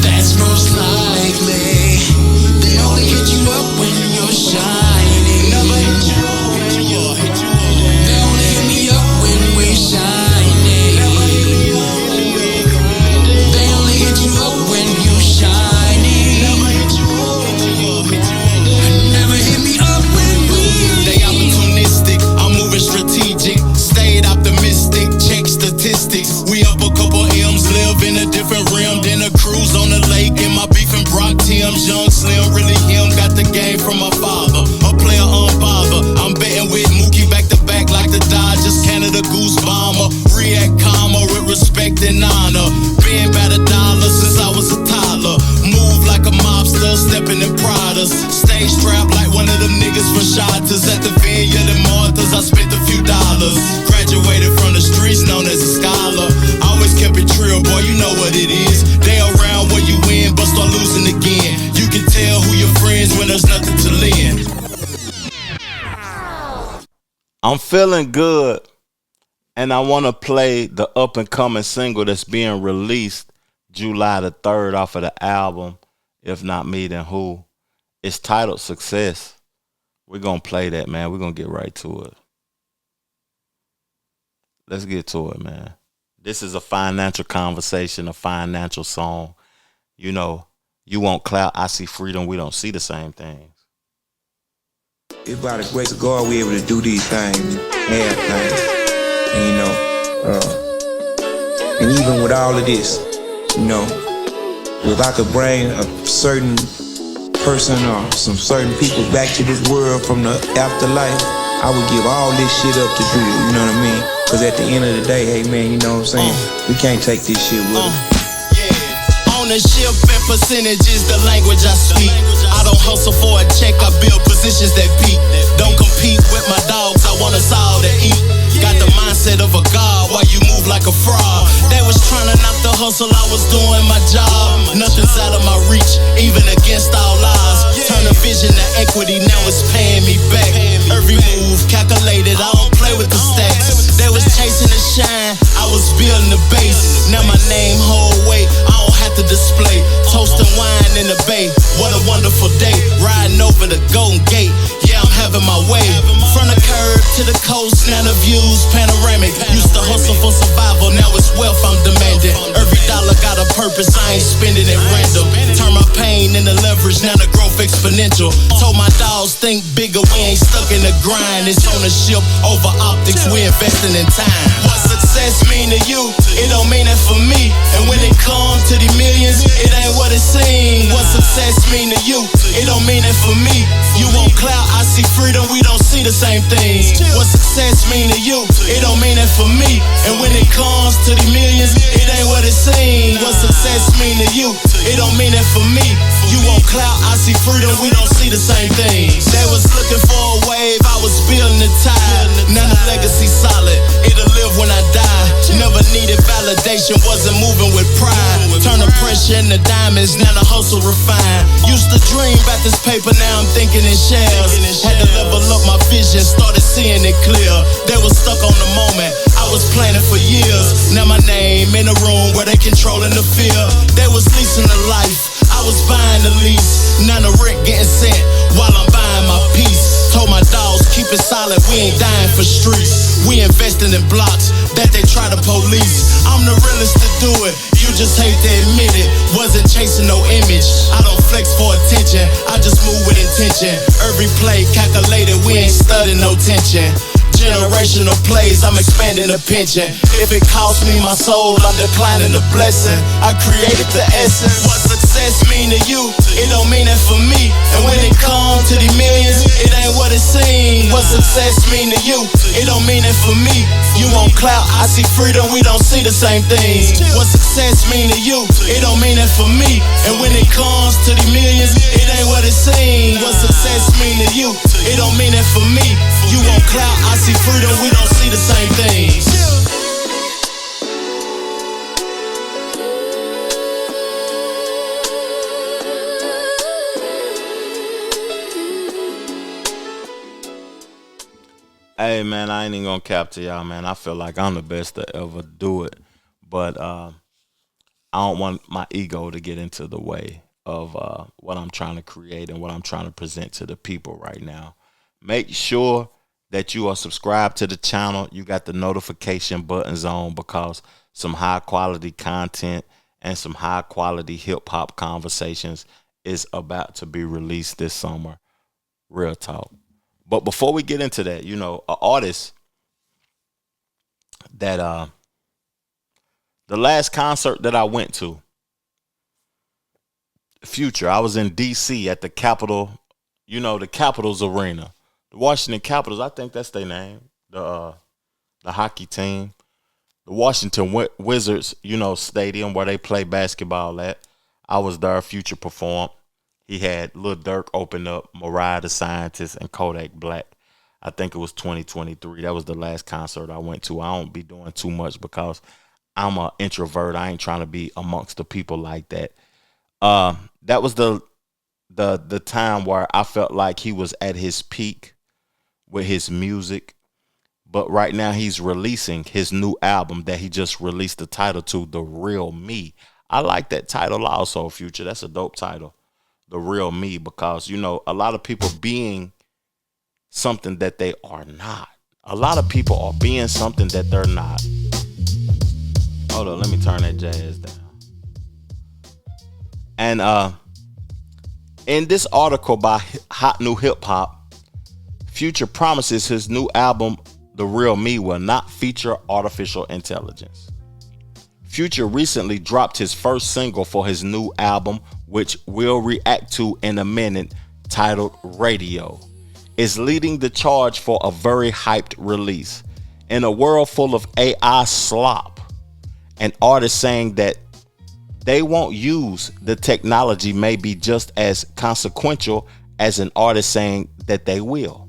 That's most likely. They only hit you up when you're shining. Never hit you up when you're hit you up. They only hit me up when we're shining. Never hit me up when we're grinding. They only hit you up when you're shining. Never hit you up when you're hit you up. Never hit me up when they opportunistic, I'm moving strategic. Stayed optimistic, check statistics. We up a couple M's, live in a different realm than a cruise on the lake. In my beef and Brock Tim's, young Slim, really him. Got the game from my father, a player unbothered. I'm betting with Mookie back to back like the Dodgers. Canada Goose Bomber, react calmer with respect and honor. Been about $1 since I was a toddler. Move like a mobster, stepping in Pradas. Stay strapped like one of them niggas for shotters. At the Vineyard and Martha's, I spent a few dollars. Graduated from the streets, known as a scholar. Always kept it real, boy, you know what it is. They around where you win, but start losing again. You can tell who your friends when there's nothing to lend. I'm feeling good, and I want to play the up-and-coming single that's being released July the 3rd off of the album, If Not Me, Then Who. It's titled Success. We're going to play that, man. We're going to get right to it. Let's get to it, man. This is a financial conversation, a financial song. You know, you want clout, I see freedom. We don't see the same things. It's by the grace of God we're able to do these things, have things. And you know, and even with all of this, you know, if I could bring a certain person or some certain people back to this world from the afterlife, I would give all this shit up to do it, you know what I mean? Cause at the end of the day, hey man, you know what I'm saying? We can't take this shit with us. Ownership and percentage is the language I speak. I don't hustle for a check, I build positions that peak. Don't compete with my dogs, I want us all to eat. Got the mindset of a god while you move like a fraud. They was trying to knock the hustle, I was doing my job. Nothing's out of my reach, even against all odds. Turn a vision to equity, now it's paying me back. Every move calculated, I don't play with the stacks. They was chasing the shine, I was building the base. Now my name whole weight, I don't have to display. Toasting wine in the bay, what a wonderful day. Riding over the Golden Gate, yeah I'm having my way. From the curb to the coast, now the view's panoramic. Used to hustle for survival, now it's wealth I'm demanding. Every dollar got a purpose, I ain't spending it random. Turn my pain into leverage, now the growth exponential. Told my dogs think bigger, we ain't stuck in the grind. It's ownership over optics, we investing in time. What success mean to you, it don't mean it for me. And when it comes to the millions, it ain't what it seems. What success mean to you, it don't mean it for me. You want clout, I see freedom, we don't see the same things. What success mean to you, it don't mean it for me. And when it comes to the millions, it ain't what it seems. What success mean to you, it don't mean it for me. You want clout, I see freedom, we don't see the same things. They was looking for a wave, I was building the tide. Now the legacy solid, it'll live when I die. Never needed validation, wasn't moving with pride. Turn the pressure into diamonds, now the hustle refined. Used to dream about this paper, now I'm thinking in shells. Had to level up my vision, started seeing it clear. They was stuck on the moment, I was planning for years. Now my name in a room where they controlling the field. They was leasing the life, I was buying the lease. None of rent getting sent while I'm buying my peace. Told my dogs, keep it solid, we ain't dying for streets. We investing in blocks that they try to police. I'm the realest to do it, you just hate to admit it. Wasn't chasing no image, I don't flex for attention, I just move with intention. Every play calculated, we ain't studying no tension. generational plays, I'm expanding the pension. If it costs me my soul, I'm declining the blessing. I created the essence. What success mean to you, it don't mean it for me. And when it comes to the millions, it ain't what it seems. What success mean to you, it don't mean it for me. You want clout, I see freedom, we don't see the same things. What success mean to you, it don't mean it for me. And when it comes to the millions, it ain't what it seems. What success mean to you, it don't mean it for me. You want clout, I see freedom, we don't see the same things. Hey man, I ain't even gonna cap to y'all, man. I feel like I'm the best to ever do it, but I don't want my ego to get into the way of what I'm trying to create and what I'm trying to present to the people right now. Make sure that you are subscribed to the channel. You got the notification buttons on, because some high quality content and some high quality hip hop conversations is about to be released this summer. Real talk. But before we get into that, you know, an artist that the last concert that I went to, Future, I was in DC at the Capitol, you know, the Capitals Arena. The Washington Capitals, I think that's their name, the hockey team. The Washington Wizards, you know, stadium where they play basketball at. I was there. Future performed. He had Lil Durk open up, Mariah the Scientist, and Kodak Black. I think it was 2023. That was the last concert I went to. I don't be doing too much because I'm an introvert. I ain't trying to be amongst the people like that. That was the time where I felt like he was at his peak with his music. But right now he's releasing his new album that he just released the title to, The Real Me. I like that title also, Future. That's a dope title. The Real Me, because, you know, a lot of people being something that they are not. A lot of people are being something that they're not. Hold on, let me turn that jazz down. And in this article by Hot New Hip Hop, Future promises his new album, The Real Me, will not feature artificial intelligence. Future recently dropped his first single for his new album, which we'll react to in a minute, titled Radio, is leading the charge for a very hyped release. In a world full of AI slop and artists saying that they won't use the technology may be just as consequential as an artist saying that they will.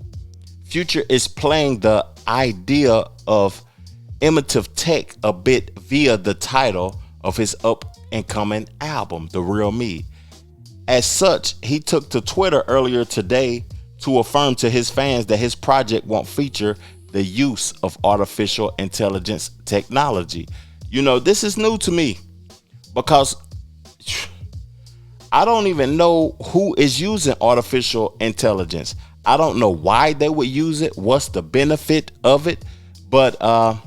Future is playing the idea of imitative tech a bit via the title of his up-and-coming album, The Real Me. As such, he took to Twitter earlier today to affirm to his fans that his project won't feature the use of artificial intelligence technology. You know, this is new to me because I don't even know who is using artificial intelligence. I don't know why they would use it. What's the benefit of it? But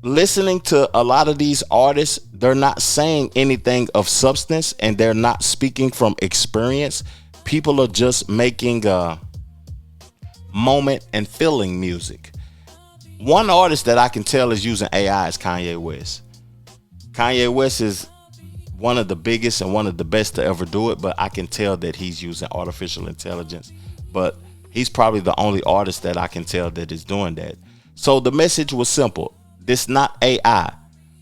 listening to a lot of these artists, they're not saying anything of substance and they're not speaking from experience. People are just making moment and feeling music. One artist that I can tell is using AI is Kanye West. Kanye West is one of the biggest and one of the best to ever do it, but I can tell that he's using artificial intelligence. But he's probably the only artist that I can tell that is doing that. So the message was simple. This not AI.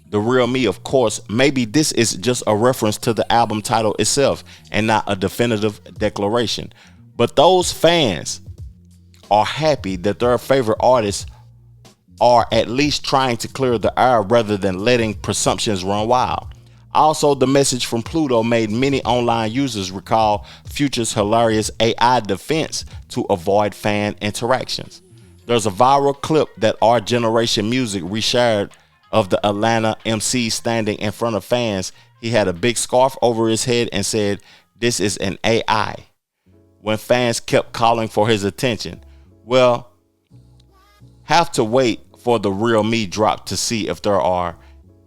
The Real Me, of course. Maybe this is just a reference to the album title itself and not a definitive declaration. But those fans are happy that their favorite artists are at least trying to clear the air rather than letting presumptions run wild. Also, the message from Pluto made many online users recall Future's hilarious AI defense to avoid fan interactions. There's a viral clip that Our Generation Music reshared of the Atlanta MC standing in front of fans. He had a big scarf over his head and said, "This is an AI," when fans kept calling for his attention. Well, have to wait for The Real Me drop to see if there are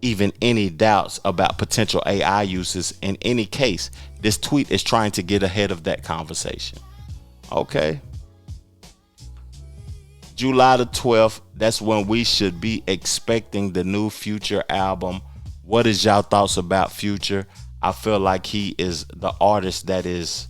even any doubts about potential AI uses. In any case, this tweet is trying to get ahead of that conversation. Okay. July the 12th, that's when we should be expecting the new Future album. What is y'all thoughts about Future? I feel like he is the artist that is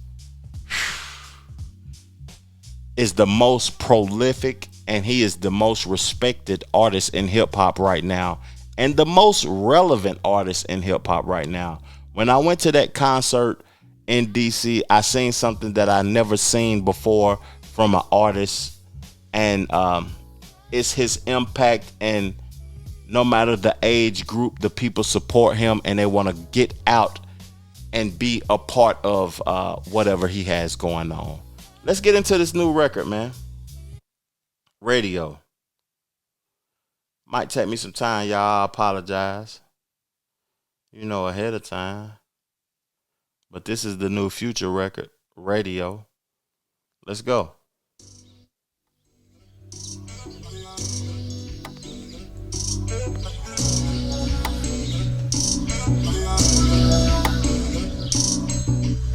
the most prolific, and he is the most respected artist in hip hop right now, and the most relevant artist in hip hop right now. When I went to that concert in DC, I seen something that I never seen before from an artist, and it's his impact, and no matter the age group, the people support him and they want to get out and be a part of whatever he has going on. Let's get into this new record, man. Radio. Might take me some time, y'all. I apologize. Ahead of time. But this is the new Future record, Radio. Let's go.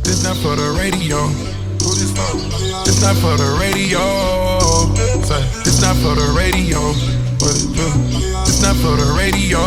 This not for the radio. Who this for? This not for the radio. Say, this not for the radio. What it do? This not for the radio.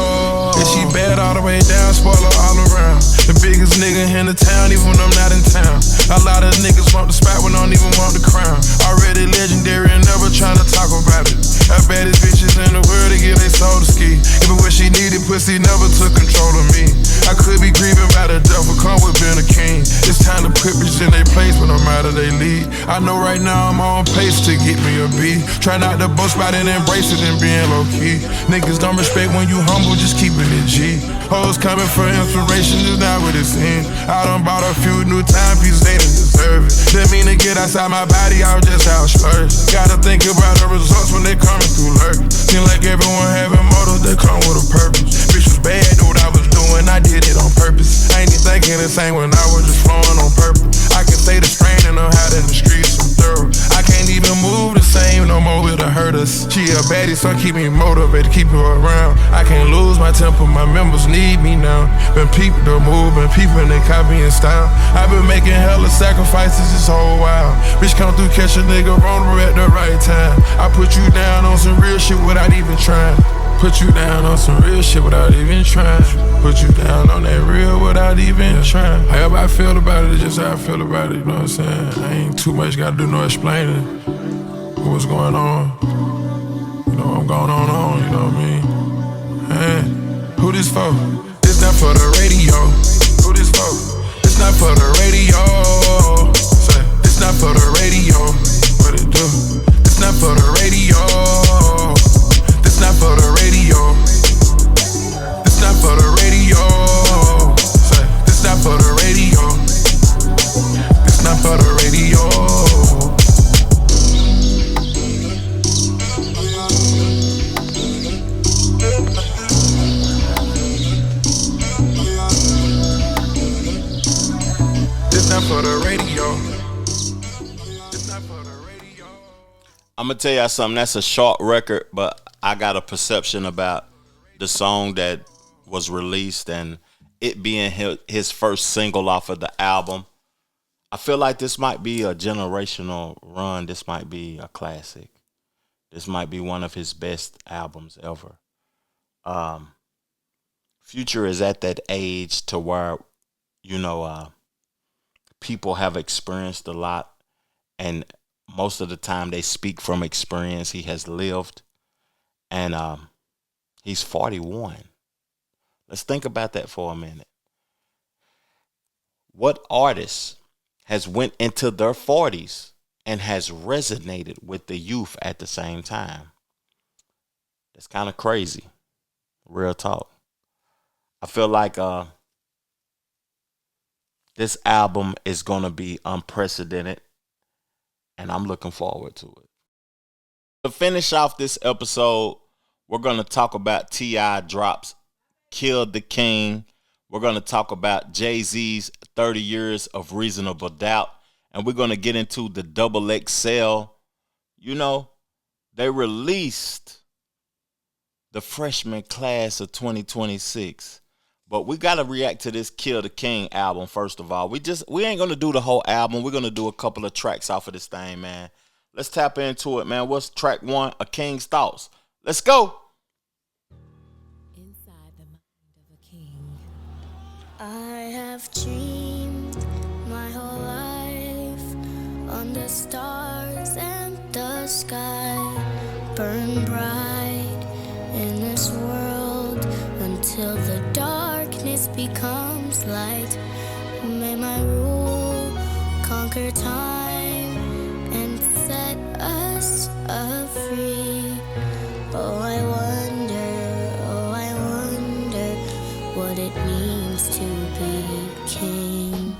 And she bad all the way down, spoiler all around. The biggest nigga in the town, even when I'm not in town. A lot of niggas want the spot when don't even want the crown. Already legendary and never trying to talk about it. I baddest bitches in the world to get they soul to ski. Even when she needed pussy, never took control of me. I could be grieving by the devil, come with being a king. It's time to put bitches in their place when I'm out of their league. I know right now I'm on pace to get me a B. Try not to boast about it, embrace it and being low key. Niggas don't respect when you humble, just keeping it G. Hoes coming for inspiration, is not what it seems. I done bought a few new timepieces, they didn't deserve it. Didn't mean to get outside my body, I was just out splurged. Gotta think about the results when they coming through lurk. Seem like everyone having motives that come with a purpose. Bitch was bad, knew what I was doing, I did it on purpose. I ain't even thinking the same when I was just flowing on purpose. I can say the strain and I'm out in the streets, I'm thorough. I can't even move the same no more, it'll hurt us. She a baddie, so keep me motivated, keep her around. I can't lose my temper, my members need me now. Been peeping the move, been peeping they copy in style. I've been making hella sacrifices this whole while. Bitch come through, catch a nigga vulnerable at the right time. I put you down on some real shit without even trying. Put you down on some real shit without even trying. Put you down on that real without even trying. However I feel about it, it's just how I feel about it, you know what I'm saying? I ain't too much gotta do no explaining what's going on. You know, I'm going on, you know what I mean? Hey, who this for? This not for the radio. Who this for? This not for the radio. Say, this not for the radio. What it do? This not for the radio. This not for the radio. This not for the radio. Say, this not for the radio. This not for the radio. For the radio. I'm gonna tell y'all something. That's a short record, but I got a perception about the song that was released and it being his first single off of the album. I feel like this might be a generational run. This might be a classic. This might be one of his best albums ever. Future is at that age to where, people have experienced a lot, and most of the time they speak from experience. He has lived, and he's 41. Let's think about that for a minute. What artist has went into their 40s and has resonated with the youth at the same time? That's kind of crazy. Real talk. I feel like this album is going to be unprecedented, and I'm looking forward to it. To finish off this episode, we're going to talk about T.I. drops Kill the King. We're going to talk about Jay-Z's 30 Years of Reasonable Doubt, and we're going to get into the XXL. They released the freshman class of 2026. But we got to react to this Kill the King album, first of all. We ain't going to do the whole album. We're going to do a couple of tracks off of this thing, man. Let's tap into it, man. What's track 1 of King's Thoughts? Let's go. I have dreamed my whole life on the stars and the sky burn bright in this world until the darkness becomes light. May my rule conquer time and set us free. Oh, I wonder what it means to be king.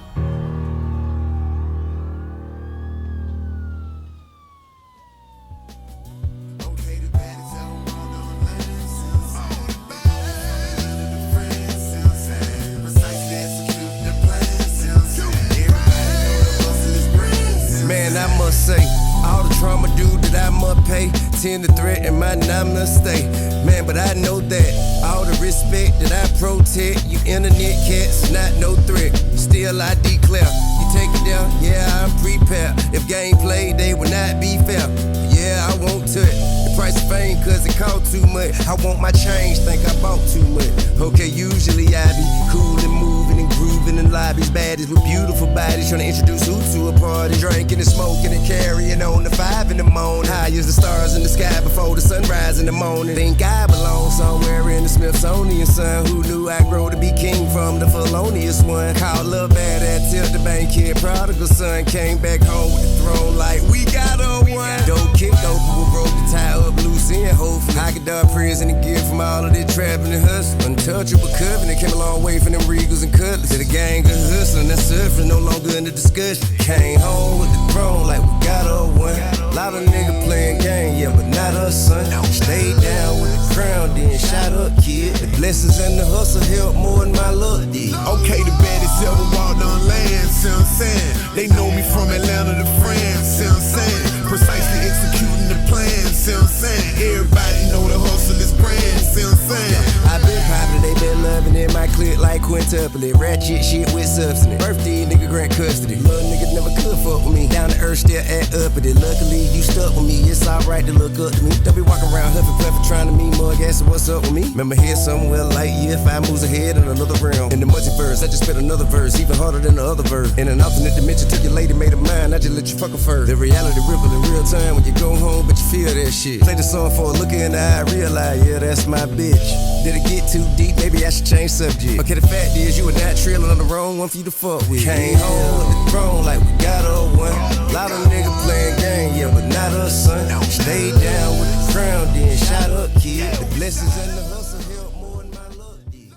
Man, I must say, all the trauma due that I must pay tend to threaten my nominal stay. Man, but I know that all the respect that I protect, you internet cats, not no threat. Still I declare, you take it down, yeah, I'm prepared. If gameplay, they will not be fair. Yeah, I won't touch the price of fame, cause it cost too much. I want my change, think I bought too much. Okay, usually I be cool and moving and grooving in lobbies, baddies with beautiful bodies, trying to introduce who to a party, drinking and smoking and carrying on the 5 in the morning. High as the stars in the sky before the sunrise in the morning. Think I belong somewhere in the Smithsonian, son. Who knew I'd grow to be king from the felonious one? Called Lil Bad at Tilt the Bankhead, prodigal son. Came back home with the throne like we got a one. Dope kicked open, we broke the tie up loose in. Hopefully I could dog prison and give from all of this trapping and hustling. Untouchable covenant came a long way from them Regals and Cutlets. To the gang of hustling, that surface no longer in the discussion. Came home with the throne like we got a one. Lot of niggas playing game, yeah, but not us, son. Stay down with the crown, then shot up, kid. The blessings and the hustle help more than my luck did. Okay, the baddest ever walked on land, see what I'm saying? They know me from Atlanta to France, see what I'm saying? Precisely executing the plan, see what I'm saying? Everybody know the hustle is grand, see what I'm saying? I been popular, they been loving it, my clique like quintuplet. Ratchet shit with substance. Birthday, nigga grant custody. Little nigga never could fuck with me. Down to earth, still act up at it. Luckily, you stuck with me, it's alright to look up to me. Don't be walking around huffing puffing trying to meet mug asking what's up with me. Remember here somewhere like year 5 moves ahead in another realm. In the multiverse, I just spit another verse, even harder than the other verse. In an alternate dimension, took your lady, made a mine, I just let you fuck her first. The reality ripple in real time when you go home, but you feel that shit. Play the song for a look in the eye, realize, yeah, that's my bitch. Did it get too deep? Maybe I should change subject. Okay, the fact is you were not trailing on the wrong one for you to fuck with. Came home with the throne like we got a one. Lot of niggas playing game, yeah, but not us, son. Stay down with the crown, then shot up, kid. The blessings and the hustle help more than my luck did.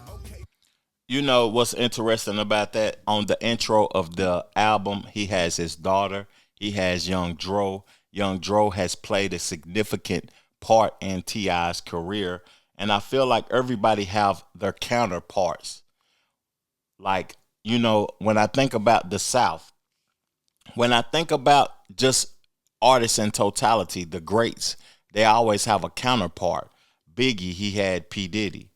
You know what's interesting about that? On the intro of the album, he has his daughter. He has Young Dro. Young Dro has played a significant part in T.I.'s career. And I feel like everybody have their counterparts. Like, you know, when I think about the South, when I think about just artists in totality, the greats, they always have a counterpart. Biggie, he had P. Diddy.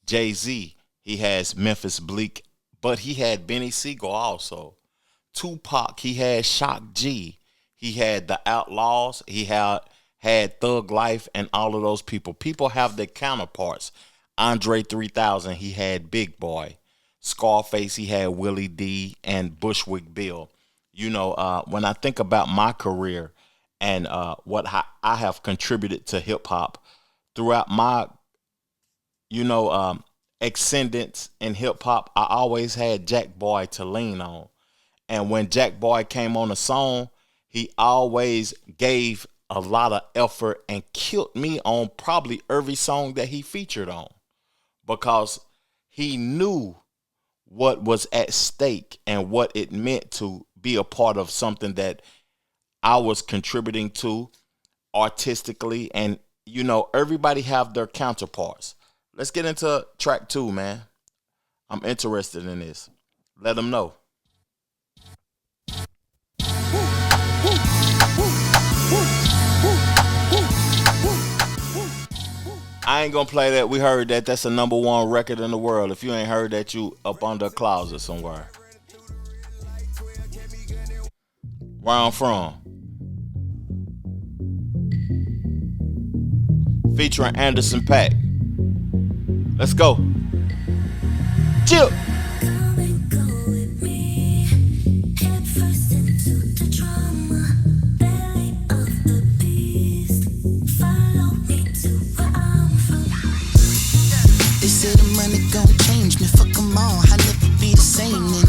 Jay-Z, he has Memphis Bleak, but he had Benny Siegel also. Tupac, he had Shock G. He had the Outlaws. He had Thug Life and all of those people. People have their counterparts. Andre 3000, he had Big Boy. Scarface, he had Willie D and Bushwick Bill. You know, when I think about my career and what I have contributed to hip hop throughout my, ascendance in hip hop, I always had Jack Boy to lean on. And when Jack Boy came on a song, he always gave a lot of effort and killed me on probably every song that he featured on, because he knew what was at stake and what it meant to be a part of something that I was contributing to artistically. And, you know, everybody have their counterparts. Let's get into track 2, man. I'm interested in this. Let them know. I ain't gonna play that. We heard that. That's the #1 record in the world. If you ain't heard that, you up under a closet somewhere. Where I'm from. featuring Anderson .Paak. Let's go. Chill. They say the money gon' change me, fuck them all, I never be the same then.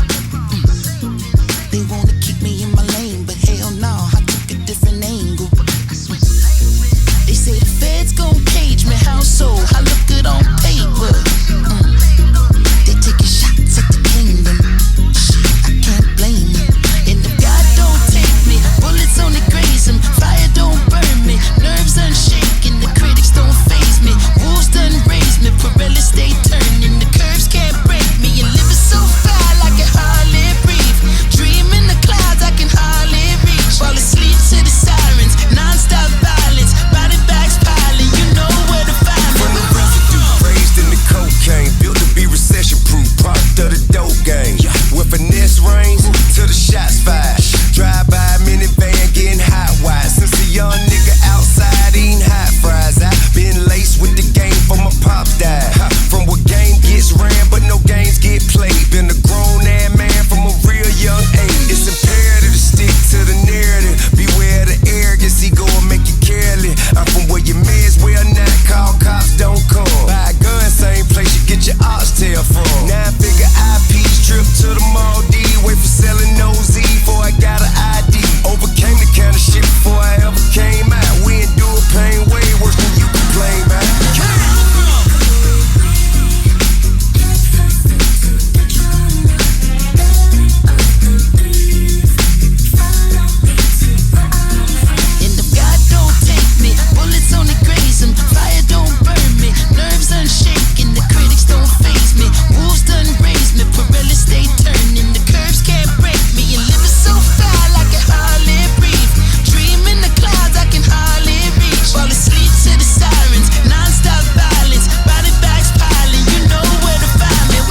They wanna keep me in my lane, but hell no, I took a different angle. They say the feds gon' cage me, how so? I look good on paper. They taking shots at the kingdom, shit, I can't blame them. And if God don't take me, bullets only graze him, fire don't burn me, nerves unshaken, the critics don't faze me, wolves done raised me, Pirelli stay turning, the curves can't break me, and living so foul I can hardly breathe, dream in the clouds I can hardly reach, fall asleep to the sirens, non-stop violence, body bags piling, you know where to find me. From the residue, raised in the cocaine, built to be recession-proof, product of the dope game, with finesse reigns to the shots fired, drive-by minivan getting hot wide, since a young nigga outside eating hot fries, I been laced with the game for my pop died, from what game gets ran but no games get played, been a grown-ass man from a real young age, it's imperative to stick to the narrative, beware the arrogance, he go and make you careless, I'm from where your mans well not call cops don't come, buy a gun same place you get your oxtail from, 9-figure IPs trip to the Maldives, wait for selling OZ before I got an ID, overcame the kind of shit before I ever came out, we endure pain way worse than you complain about. And if God don't take me, bullets only graze him, fire don't burn me, nerves unshaken, the critics don't faze me, wolves done raised me, Pirelli stay turning, the curves can't break me, and living so foul I can hardly breathe, dream in the clouds I can hardly reach, fall asleep to the sirens, non-stop violence, body bags piling, you know where to find me.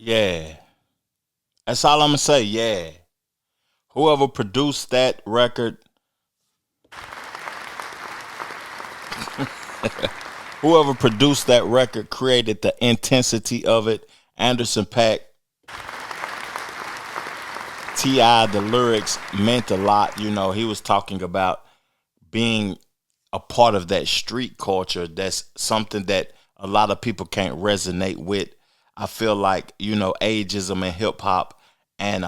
Yeah. That's all I'm going to say. Yeah. Whoever produced that record, created the intensity of it. Anderson .Paak, T.I., the lyrics meant a lot. You know, he was talking about being a part of that street culture. That's something that a lot of people can't resonate with. I feel like, you know, ageism in hip hop and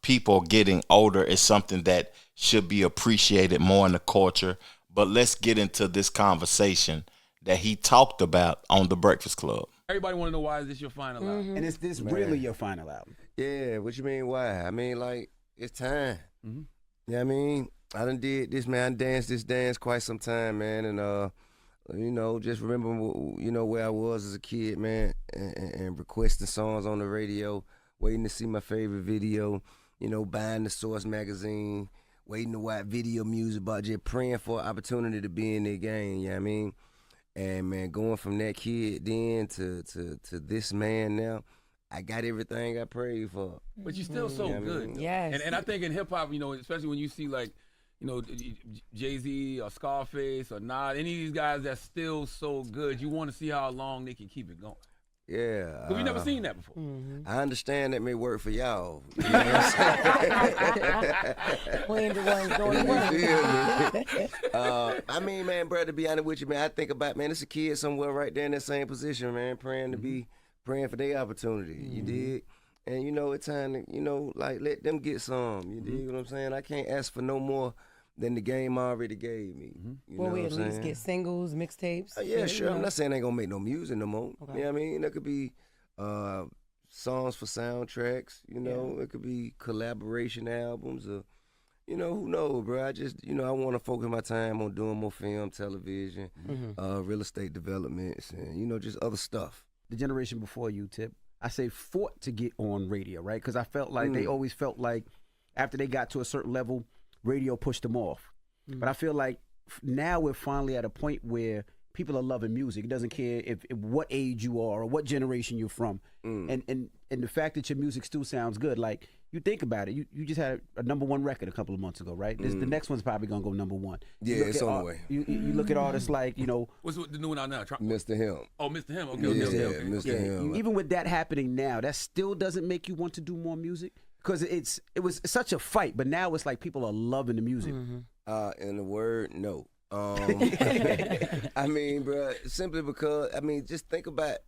people getting older is something that should be appreciated more in the culture. But let's get into this conversation that he talked about on The Breakfast Club. Everybody want to know, why is this your final album? And is this really your final album? Yeah, what you mean why? I mean, like, it's time. You know what I mean? I done did this, man. I danced this dance quite some time, man. And, you know, just remember, you know, where I was as a kid, man, and requesting songs on the radio, waiting to see my favorite video, you know, buying the Source magazine, waiting to watch video music, but just praying for an opportunity to be in the game, you know what I mean? And, man, going from that kid then to this man now, I got everything I prayed for. But you're still so good. I mean? Yes. And I think in hip hop, you know, especially when you see like, you know, Jay-Z or Scarface or Nas, any of these guys that's still so good, you want to see how long they can keep it going. Yeah. But we never seen that before. I understand that may work for y'all. You know what I'm saying? We ain't the ones doing You feel me? I mean, man, bro, to be honest with you, man, I think about, man, it's a kid somewhere right there in that same position, man, praying for their opportunity. You dig? And, you know, it's time to, you know, like, let them get some. You dig what I'm saying? I can't ask for no more than the game already gave me. You Will know we what at I'm least saying? get singles, mixtapes? Yeah, sure. You know? I'm not saying they ain't gonna make no music no more. Okay. You know what I mean? There could be songs for soundtracks, you know, it could be collaboration albums or, you know, who knows, bro? I just, you know, I want to focus my time on doing more film, television, real estate developments, and, you know, just other stuff. The generation before you, Tip, I say fought to get on radio, right? Because I felt like they always felt like after they got to a certain level, radio pushed them off. But I feel like now we're finally at a point where people are loving music. It doesn't care if what age you are or what generation you're from. And the fact that your music still sounds good, like you think about it. You just had a #1 record a couple of months ago, right? The next one's probably gonna go #1. Yeah, it's on the way. You look at artists like, you know, What's the new one out now? Mr. Him. Oh, Mr. Him. Okay, Yeah, okay. Mr. Him. even with that happening now, that still doesn't make you want to do more music because it was such a fight, but now it's like people are loving the music. In the word, no. I mean, bro, simply because just think about,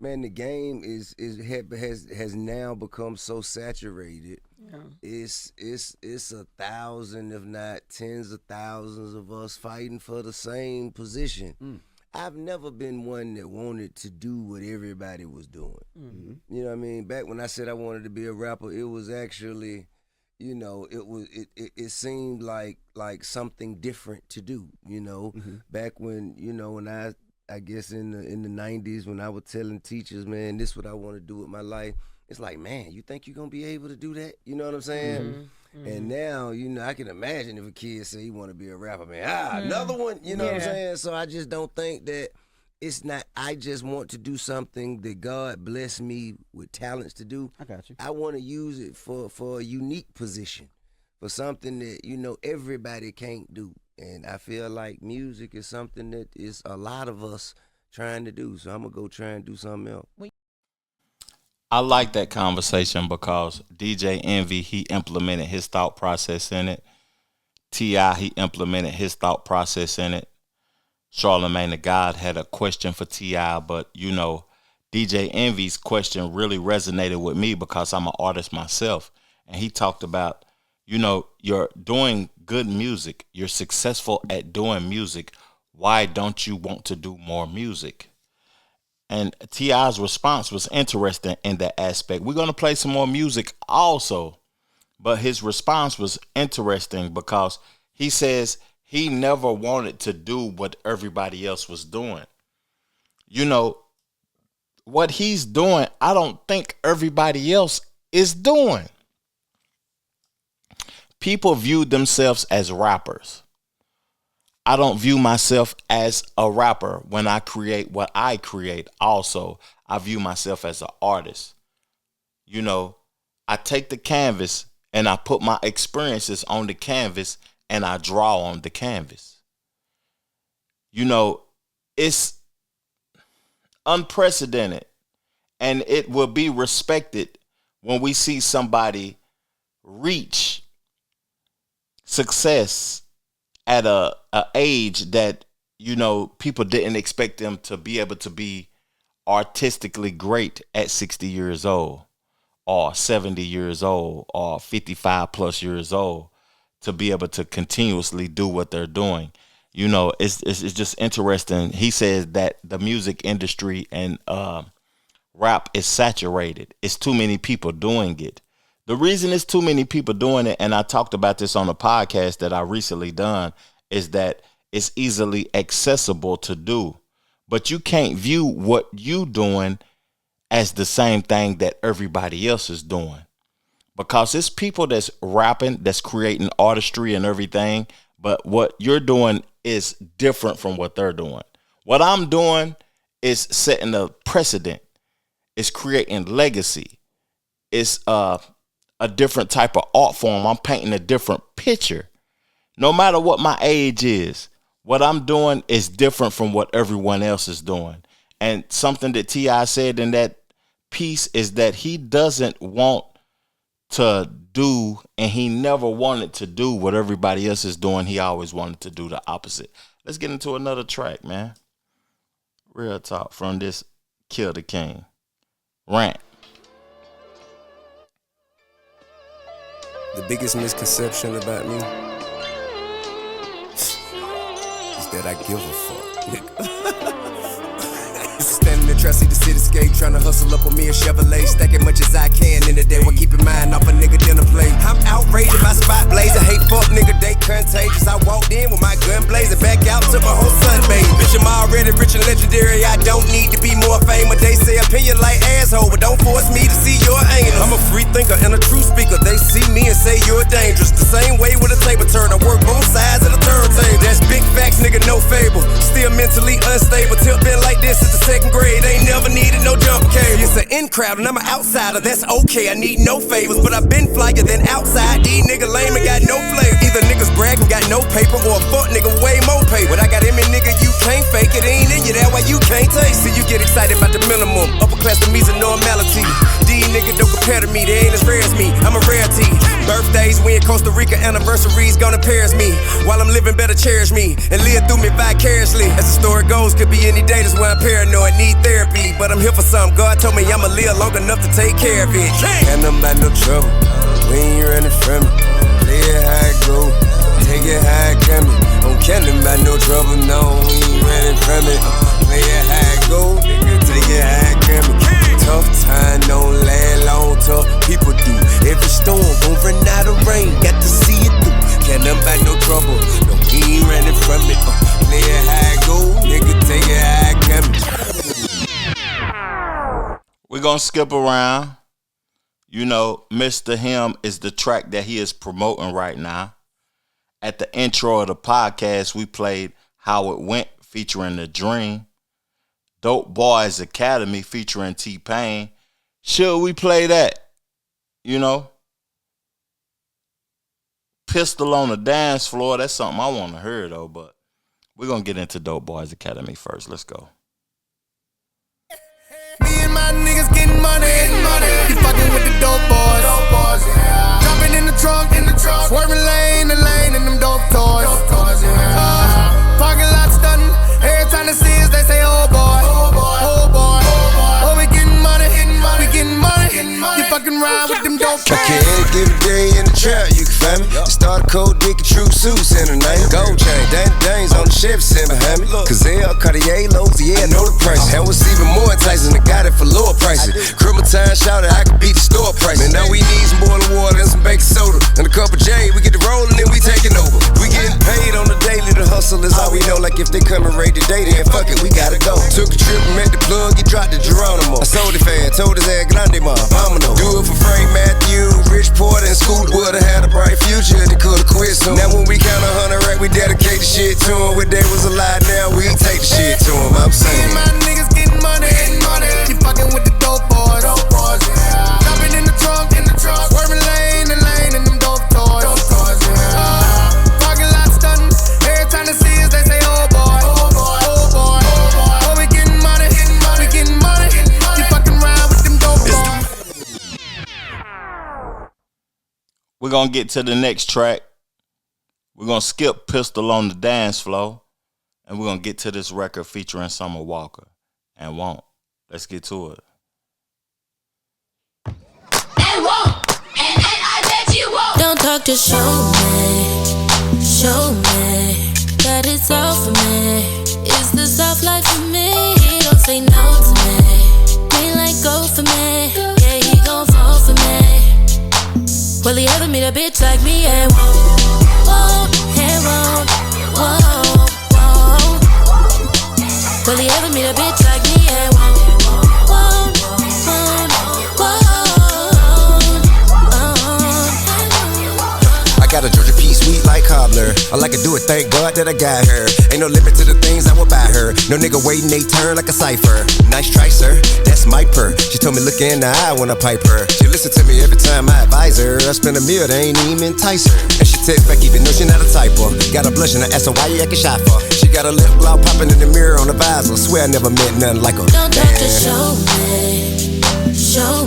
man, the game has now become so saturated. Yeah. It's 1,000, if not tens of thousands of us fighting for the same position. I've never been one that wanted to do what everybody was doing. You know what I mean? Back when I said I wanted to be a rapper, it was actually, you know, it seemed like something different to do, you know. Back when, you know, when I guess in the 90s when I was telling teachers, man, this is what I want to do with my life. It's like, man, you think you're going to be able to do that? You know what I'm saying? And now, you know, I can imagine if a kid say he want to be a rapper, man, another one, you know what I'm saying? So I just don't think that it's not, I just want to do something that God blessed me with talents to do. I got you. I want to use it for a unique position, for something that, you know, everybody can't do. And I feel like music is something that is a lot of us trying to do. So I'm going to go try and do something else. I like that conversation because DJ Envy, he implemented his thought process in it. T.I., he implemented his thought process in it. Charlamagne the God had a question for T.I., but, you know, DJ Envy's question really resonated with me because I'm an artist myself. And he talked about, you know, you're doing good music. You're successful at doing music. Why don't you want to do more music? And T.I.'s response was interesting in that aspect. We're going to play some more music also, but his response was interesting because he says he never wanted to do what everybody else was doing. You know, what he's doing, I don't think everybody else is doing. People view themselves as rappers. I don't view myself as a rapper when I create what I create. Also, I view myself as an artist. You know, I take the canvas and I put my experiences on the canvas and I draw on the canvas. You know, it's unprecedented and it will be respected when we see somebody reach success at a age that, you know, people didn't expect them to be able to be artistically great at 60 years old or 70 years old or 55 plus years old, to be able to continuously do what they're doing. You know, it's just interesting. He says that the music industry and rap is saturated. It's too many people doing it. The reason it's too many people doing it, and I talked about this on a podcast that I recently done, is that it's easily accessible to do. But you can't view what you doing as the same thing that everybody else is doing. Because it's people that's rapping, that's creating artistry and everything, but what you're doing is different from what they're doing. What I'm doing is setting a precedent. It's creating legacy. It's a different type of art form. I'm painting a different picture. No matter what my age is, what I'm doing is different from what everyone else is doing. And something that T.I. said in that piece is that he doesn't want to do, and he never wanted to do what everybody else is doing. He always wanted to do the opposite. Let's get into another track, man. Real talk from this Kill the King. Rant. The biggest misconception about me is that I give a fuck, nigga. Standing in the trap, see the cityscape, trying to hustle up on me a Chevrolet, stacking much as I can in the day while keeping mine off a nigga dinner plate. I'm outraged if I spot blazing, hate fuck nigga, they contagious. I walked in with my gun blazing, back out to my whole sunbathe. Bitch, I'm already rich and legendary, I don't need to be more famous. They say opinion like asshole, but don't force me to see your angle. I'm a free thinker and a true speaker, they see me and say you're dangerous. The same way with a table turn, I work both sides of the turntable. That's big facts, nigga, no fable. Still mentally unstable. Till been like this since the second grade. Ain't never needed no jumper cable. It's an in crowd and I'm an outsider. That's okay. I need no favors, but I've been flyer than outside. These niggas lame and got no flavor. Either niggas bragging, got no paper, or a fuck nigga way more paper. But I got him and nigga, you can't fake it. Ain't in you, that why you can't taste it. You get excited about the minimum. Upper class to me's a normality. These niggas don't compare to me. They ain't as rare as me. I'm a rarity. Birthdays, we in Costa Rica, anniversaries gonna Paris me. While I'm living, better cherish me and live through me vicariously. As the story goes, could be any day. That's why I'm paranoid, need therapy. But I'm here for something. God told me I'ma live long enough to take care of it. Ain't nothing about no trouble. We ain't running from it. Play it how it go. Take it how it coming. Don't care nothing about no trouble. No, we ain't running from it. Play it how it go. Nigga, take it how it coming. Tough time don't last long. Tough people do. Every storm gon' run out of rain. Got to see it through. Care nothing about no trouble. No, we ain't running from it. Play it how it go. Nigga, take it how it coming. We're going to skip around. You know, Mr. Him is the track that he is promoting right now. At the intro of the podcast, we played How It Went featuring The Dream. Dope Boys Academy featuring T-Pain. Should we play that? You know? Pistol on the Dance Floor. That's something I want to hear, though. But we're going to get into Dope Boys Academy first. Let's go. Me and my niggas getting money. You fucking with the dope boys. Yeah. Jumping in the trunk. Swerving lane to lane in them dope toys. Yeah. Parking lot stunting. Every time they see us, they say, oh boy. Oh, we getting money. We getting money. You fucking ride with them dope boys. Okay, any given day in the trap, you can find me. Start a cold dick and true suits in her name. Gold chain, Danes on the Chevy sitting behind me. Cazelle, Cartier, lows, yeah, I know the price. And what's even more enticing, I got it for lower prices. Criminal time shouted, I can beat the store price. Man, now we need some boiling water and some baking soda. And a cup of J, we get the rolling and we taking over. We getting paid on the daily, the hustle is all we know. Like if they come and raid the day, then fuck it, we gotta go. Took a trip and met the plug, he dropped the Geronimo. I sold it fast, told his ass, grande ma, vámonos. Do it for Frank Matthew, Rich Porter, and Scoot. Would've had a bright future, they could've quit soon. Now when we count 100 rack, we dedicate the shit to him. When they was alive, now we take the shit to him. I'm saying, my niggas getting money. You fucking with the dope boys. Yeah. Jumping in the trunk. Swerving lane to lane in them dope toys. Yeah. Parking lot stunting. Every time they see us, they say, oh boy. Oh, we getting money. We getting money. You fucking ride with them dope boys. We're going to get to the next track. We're going to skip Pistol on the Dance Floor. And we're going to get to this record featuring Summer Walker and Won't. Let's get to it. And won't, and I bet you won't. Don't talk, just show me that it's all for me. Is the soft life for me? Don't say no to me. Green light go for me. Yeah, he gon' fall for me. Will he ever meet a bitch like me? And won't. Will he ever meet a bitch like me? And won't. Got a Georgia peach sweet like cobbler. All I can do is thank God that I got her. Ain't no limit to the things I will buy her. No nigga waiting they turn like a cipher. Nice try, sir. That's my purr. She told me look in the eye when I pipe her. She listen to me every time I advise her. I spend a meal that ain't even entice her. And she text back even though she not a typer. Got a blush and I ask her why you acting shy for. She got a lip gloss popping in the mirror on the visor. Swear I never met nothing like her. Don't talk, just show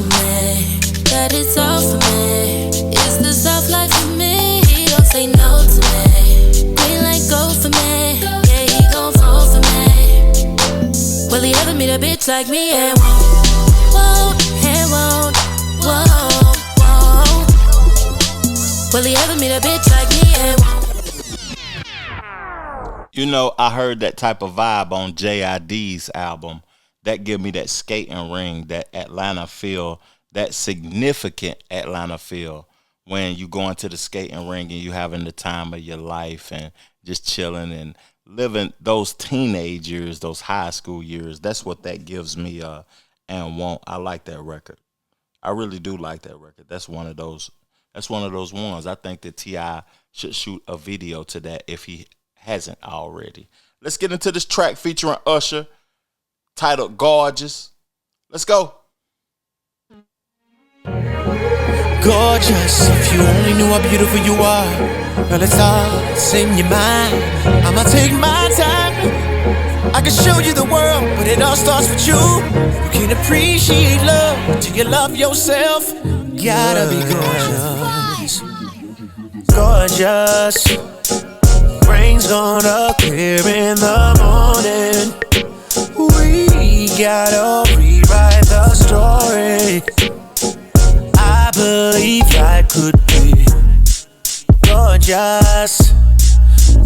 me that it's all for me. Is the soft life for me? Don't say no to me. Green light go for me. Yeah, he gon' fall for me. Will he ever meet a bitch like me? And won't. Will he ever meet a bitch like me? And won't. You know, I heard that type of vibe on J.I.D's album. That give me that skating ring, that Atlanta feel, that significant Atlanta feel. When you go into the skating ring and you having the time of your life and just chilling and living those teenage years, those high school years. That's what that gives me. And Won't. I like that record. I really do like that record. That's one of those ones. I think that T.I. should shoot a video to that if he hasn't already. Let's get into this track featuring Usher, titled Gorgeous. Let's go. Gorgeous, if you only knew how beautiful you are. Well, it's all in your mind. I'ma take my time. I can show you the world, but it all starts with you. You can appreciate love till you love yourself. Gotta be gorgeous. Gorgeous. Rain's gonna clear in the morning. We gotta rewrite the story. I believe I could be gorgeous.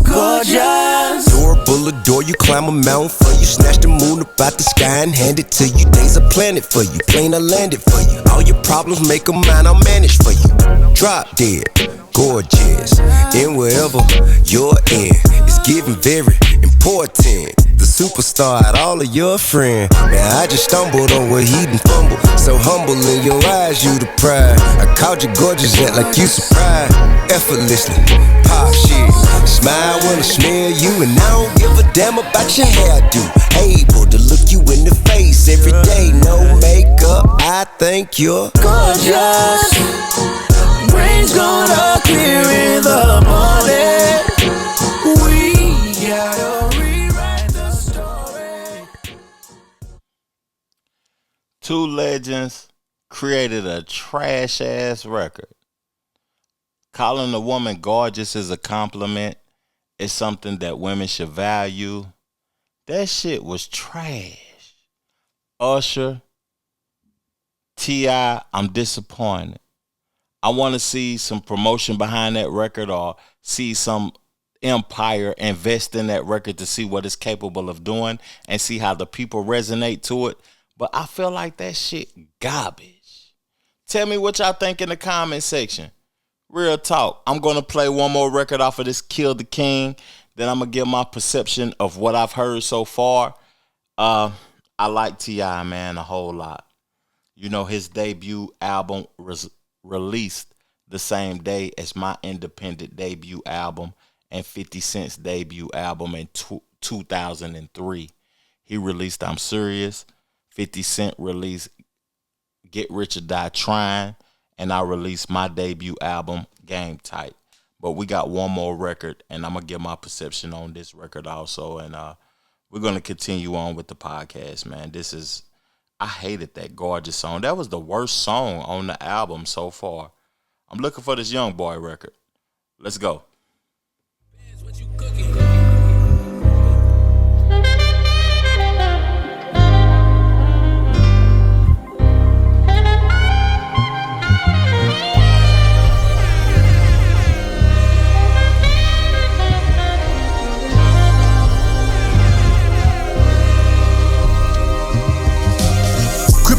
Gorgeous. Door, bullet door, you climb a mountain for you. Snatch the moon up out the sky and hand it to you. Days a planet for you, plane I landed for you. All your problems make 'em mine, I'll manage for you. Drop dead, gorgeous. In wherever you're in, it's getting very important. The superstar out all of your friends. Man, I just stumbled on what he done fumbled. So humble in your eyes, you the pride. I called you gorgeous, yet like you surprised. Effortlessly, pop shit. Smile when I smell you, and I don't give a damn about your hairdo. Able to look you in the face every day, no makeup. I think you're gorgeous. Rain's gonna clear in the morning. We gotta rewrite the story. Two legends created a trash ass record. Calling a woman gorgeous is a compliment. It's something that women should value. That shit was trash. Usher, T.I., I'm disappointed. I want to see some promotion behind that record, or see some empire invest in that record to see what it's capable of doing and see how the people resonate to it. But I feel like that shit garbage. Tell me what y'all think in the comment section. Real talk. I'm going to play one more record off of this Kill the King. Then I'm going to give my perception of what I've heard so far. I like T.I., man, a whole lot. You know, his debut album was released the same day as my independent debut album and 50 Cent's debut album in 2003. He released I'm Serious. 50 Cent released Get Rich or Die Trying. And I released my debut album, Game Tight. But we got one more record, and I'm going to give my perception on this record also. And we're going to continue on with the podcast, man. I hated that Gorgeous song. That was the worst song on the album so far. I'm looking for this Young Boy record. Let's go.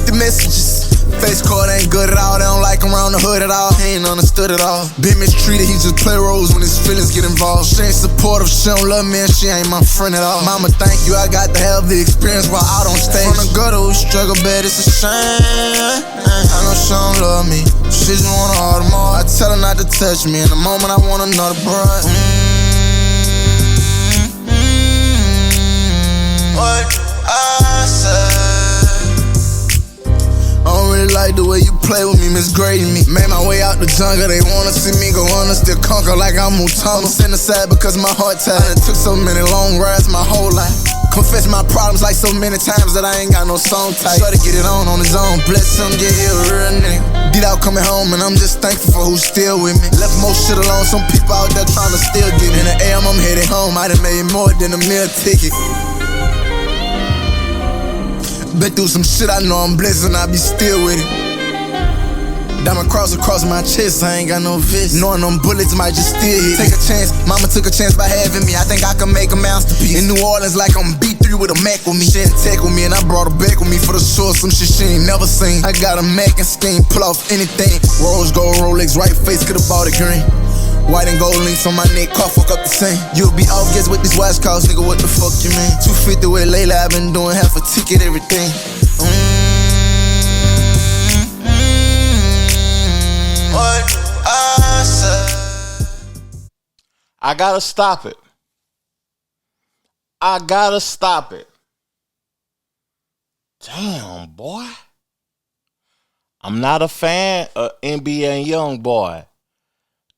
Messages. Face card ain't good at all. They don't like him around the hood at all. He ain't understood at all. Been mistreated, he just play roles when his feelings get involved. She ain't supportive, she don't love me, and she ain't my friend at all. Mama, thank you, I got to have the experience while out on stage. From the gutter who struggle bad, it's a shame. I know she don't love me, she just want all the more. I tell her not to touch me, in the moment I want another broad. What I said. I don't really like the way you play with me, misgrading me. Made my way out the jungle, they wanna see me go under, still conquer like I'm Mutama. Send aside because my heart tired. It took so many long rides my whole life. Confess my problems like so many times that I ain't got no song type. Try to get it on his own, bless him, get here, real nigga. Did out coming home and I'm just thankful for who's still with me. Left most shit alone, some people out there trying to still get me. In the AM, I'm headed home, I done made more than a meal ticket. Been through some shit, I know I'm blessed and I be still with it. Diamond cross across my chest, I ain't got no fist. Knowing them bullets might just still hit. Take a chance, mama took a chance by having me. I think I can make a masterpiece. In New Orleans like I'm B3 with a Mac with me. She ain't tech with me and I brought her back with me for the source. Some shit she ain't never seen. I got a Mac and scheme, pull off anything. Rose gold Rolex, right face, could've bought it green. White and gold links on my neck, car fuck up the same. You'll be off guess with these watch calls, nigga, what the fuck you mean? 250 with Layla, I been doing half a ticket, everything. What I said. I gotta stop it. I gotta stop it. Damn, boy. I'm not a fan of NBA Youngboy.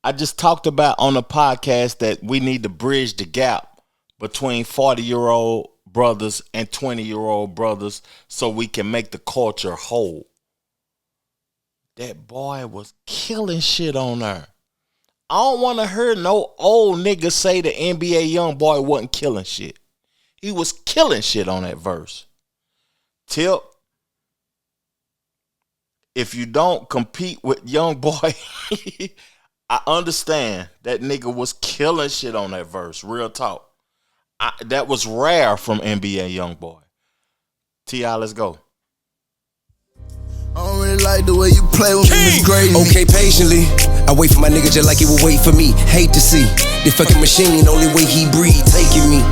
I just talked about on the podcast that we need to bridge the gap between 40-year-old brothers and 20-year-old brothers so we can make the culture whole. That boy was killing shit on there. I don't want to hear no old nigga say the NBA Youngboy wasn't killing shit. He was killing shit on that verse. Tip, if you don't compete with Youngboy, I understand that nigga was killing shit on that verse. Real talk. That was rare from NBA Youngboy. T.I., let's go. I don't really like the way you play with me, it's great. Okay, patiently, I wait for my nigga just like he would wait for me. Hate to see the fucking machine, only way he breathe, taking me.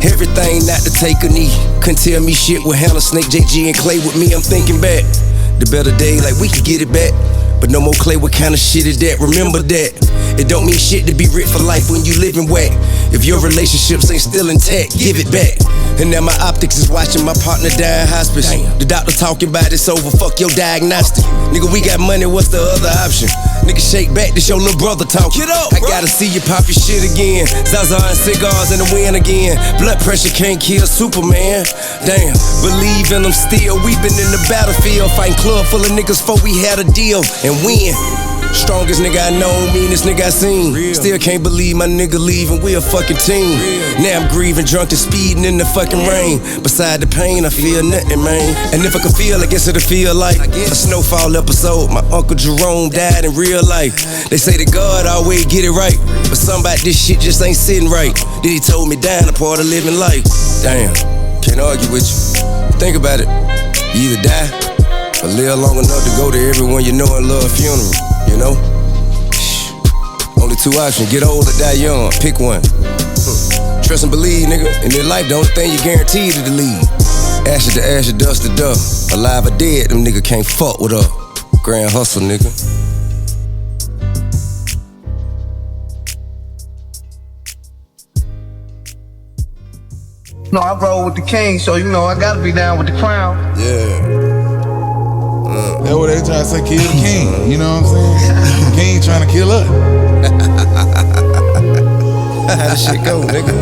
Everything not to take a knee. Couldn't tell me shit with Hannah, Snake, JG, and Clay with me. I'm thinking back. The better day, like we can get it back. But no more Clay, what kind of shit is that? Remember that. It don't mean shit to be rich for life when you living whack. If your relationships ain't still intact, give it back. And now my optics is watching my partner die in hospice. The doctor talking about it's over, fuck your diagnostic. Nigga, we got money, what's the other option? Nigga, shake back, this your little brother talk. Get up, I gotta see you pop your shit again. Zaza and cigars in the wind again. Blood pressure can't kill Superman. Damn, believe in them still. We been in the battlefield, fighting club full of niggas before we had a deal and win. Strongest nigga I know, meanest nigga I seen. Still can't believe my nigga leaving, we a fucking team. Now I'm grieving, drunk and speeding in the fucking rain. Beside the pain, I feel nothing, man. And if I could feel, I guess it'll feel like a snowfall episode. My Uncle Jerome died in real life. They say that God always get it right, but something about this shit just ain't sitting right. Then he told me dying a part of living life. Damn, can't argue with you. Think about it, you either die or live long enough to go to everyone you know and love funeral. You know? Only two options, get old or die young, pick one. Trust and believe, nigga, in this life the only thing you guaranteed is to leave. Ashes to ashes, dust to dust. Alive or dead, them nigga can't fuck with us. Grand hustle, nigga. No, I roll with the king, so you know I gotta be down with the crown. Yeah. That's what they try to say, kill the king. You know what I'm saying? The king trying to kill us. How this shit go, nigga?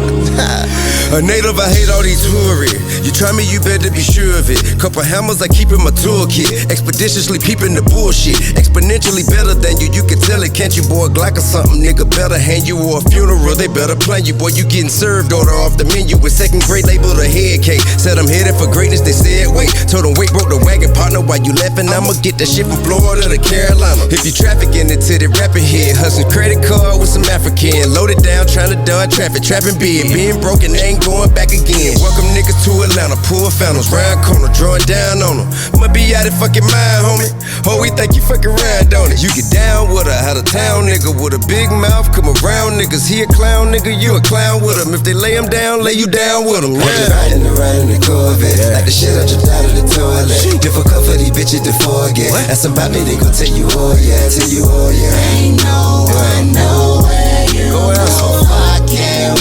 A native, I hate all these tourists. You try me, you better be sure of it. Couple hammers, I keep in my toolkit. Expeditiously peeping the bullshit. Exponentially better than you can tell it. Can't you, boy, Glock or something, nigga? Better hand you or a funeral, they better plan you. Boy, you getting served, order off the menu. With second grade labeled a head cake. Said I'm headed for greatness, they said wait. Told them wait, broke the wagon partner. While you laughing, I'ma get that shit from Florida to Carolina. If you trafficking into the rapping head, hustling credit card with some African. Loaded down, trying to dodge traffic, trapping big. Being broken, ain't going back again. Welcome niggas to Atlanta, pull fountains, round corner, drawing down on them. Must be out of fucking mind, homie. Oh, we think you fucking round, don't it? You get down with a out of town nigga with a big mouth, come around niggas. He a clown nigga, you a clown with him. If they lay him down, lay you down with him. Yeah. Riding around in the Corvette, like the shit I jumped out of the toilet. Difficult for these bitches to forget. Ask about me, they gon' tell you all, yeah, tell you all, yeah. Ain't no one know where you go.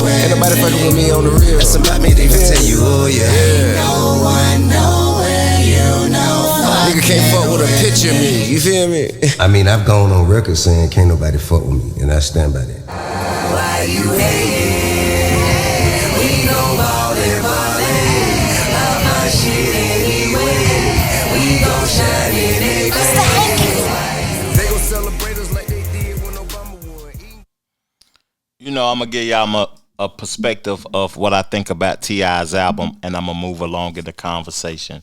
Ain't nobody fucking with me on the real. That's about me, they gon' tell you, oh yeah. Ain't no one know where you know. Nigga can't fuck with a picture of me, you feel me? I mean, I've gone on record saying can't nobody fuck with me, and I stand by that. Why you hating? We gon' ball it. Love my shit anyway. We gon' shine in it. They gon' celebrate us like they did when Obama won. You know, I'm gonna give y'all a perspective of what I think about T.I.'s album, and I'm gonna move along in the conversation.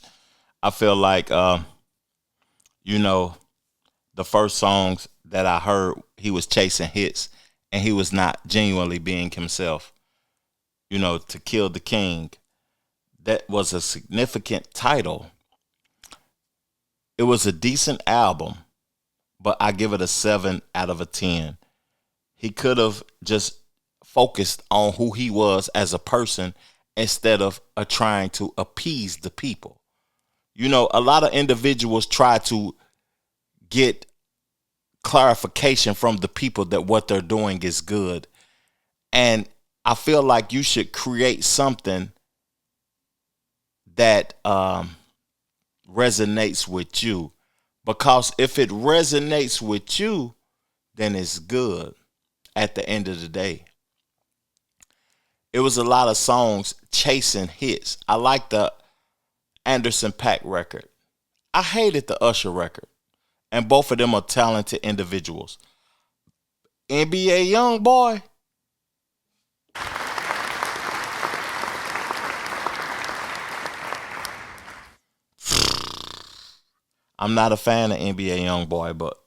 I feel like, you know, the first songs that I heard, he was chasing hits, and he was not genuinely being himself. You know, To Kill the King, that was a significant title. It was a decent album, but I give it a 7 out of a 10. He could have just focused on who he was as a person instead of trying to appease the people. You know, a lot of individuals try to get clarification from the people that what they're doing is good. And I feel like you should create something that resonates with you. Because if it resonates with you, then it's good at the end of the day. It was a lot of songs chasing hits. I like the Anderson .Paak record. I hated the Usher record. And both of them are talented individuals. NBA Youngboy. I'm not a fan of NBA Youngboy, but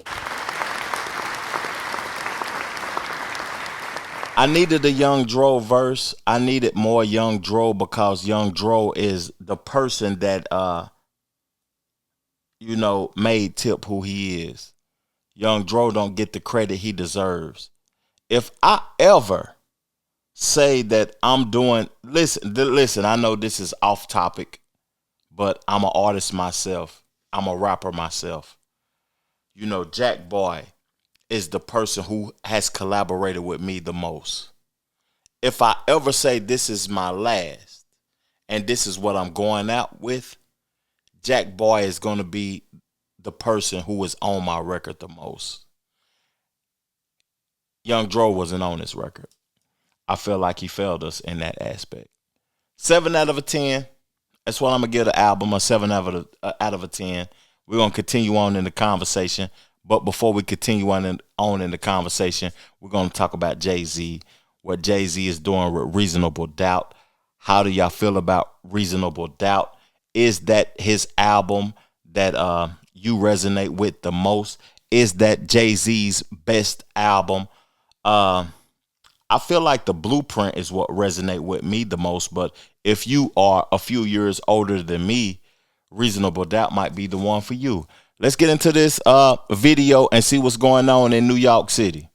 I needed a Young Dro verse. I needed more Young Dro because Young Dro is the person that made Tip who he is. Young Dro don't get the credit he deserves. If I ever say that I'm doing, listen, I know this is off topic, but I'm an artist myself. I'm a rapper myself. Jack Boy is the person who has collaborated with me the most. If I ever say this is my last and this is what I'm going out with, Jack Boy is going to be the person who is on my record the most. Young Dro wasn't on this record. I feel like he failed us in that aspect. 7 out of a 10. That's what I'm going to give the album, a 7 out of a 10. We're going to continue on in the conversation. But before we continue on in the conversation, we're going to talk about Jay-Z, what Jay-Z is doing with Reasonable Doubt. How do y'all feel about Reasonable Doubt? Is that his album that you resonate with the most? Is that Jay-Z's best album? I feel like The Blueprint is what resonate with me the most, but if you are a few years older than me, Reasonable Doubt might be the one for you. Let's get into this video and see what's going on in New York City.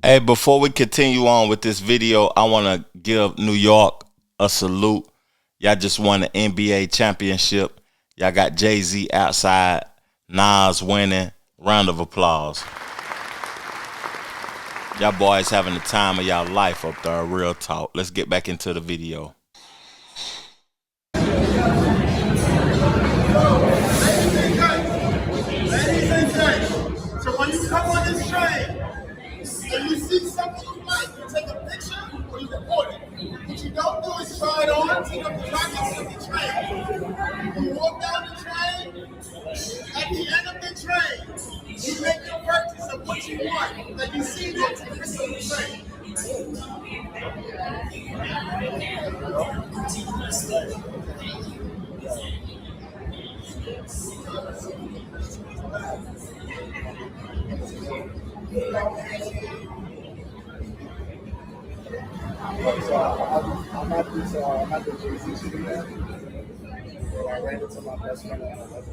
Hey, before we continue on with this video, I want to give New York a salute. Y'all just won the NBA championship. Y'all got Jay-Z outside, Nas winning. Round of applause. Y'all boys having the time of y'all life up there, real talk. Let's get back into the video. Ladies and gentlemen, so when you come on this train, and you see something you like, you take a picture or you record it. What you don't do is try it on, take up the pockets of the train. You walk down the train, at the end of the train, you make your purchase of what you want, that you see next to the train. I'm at the Jay-Z studio, and I ran into my best friend at 11.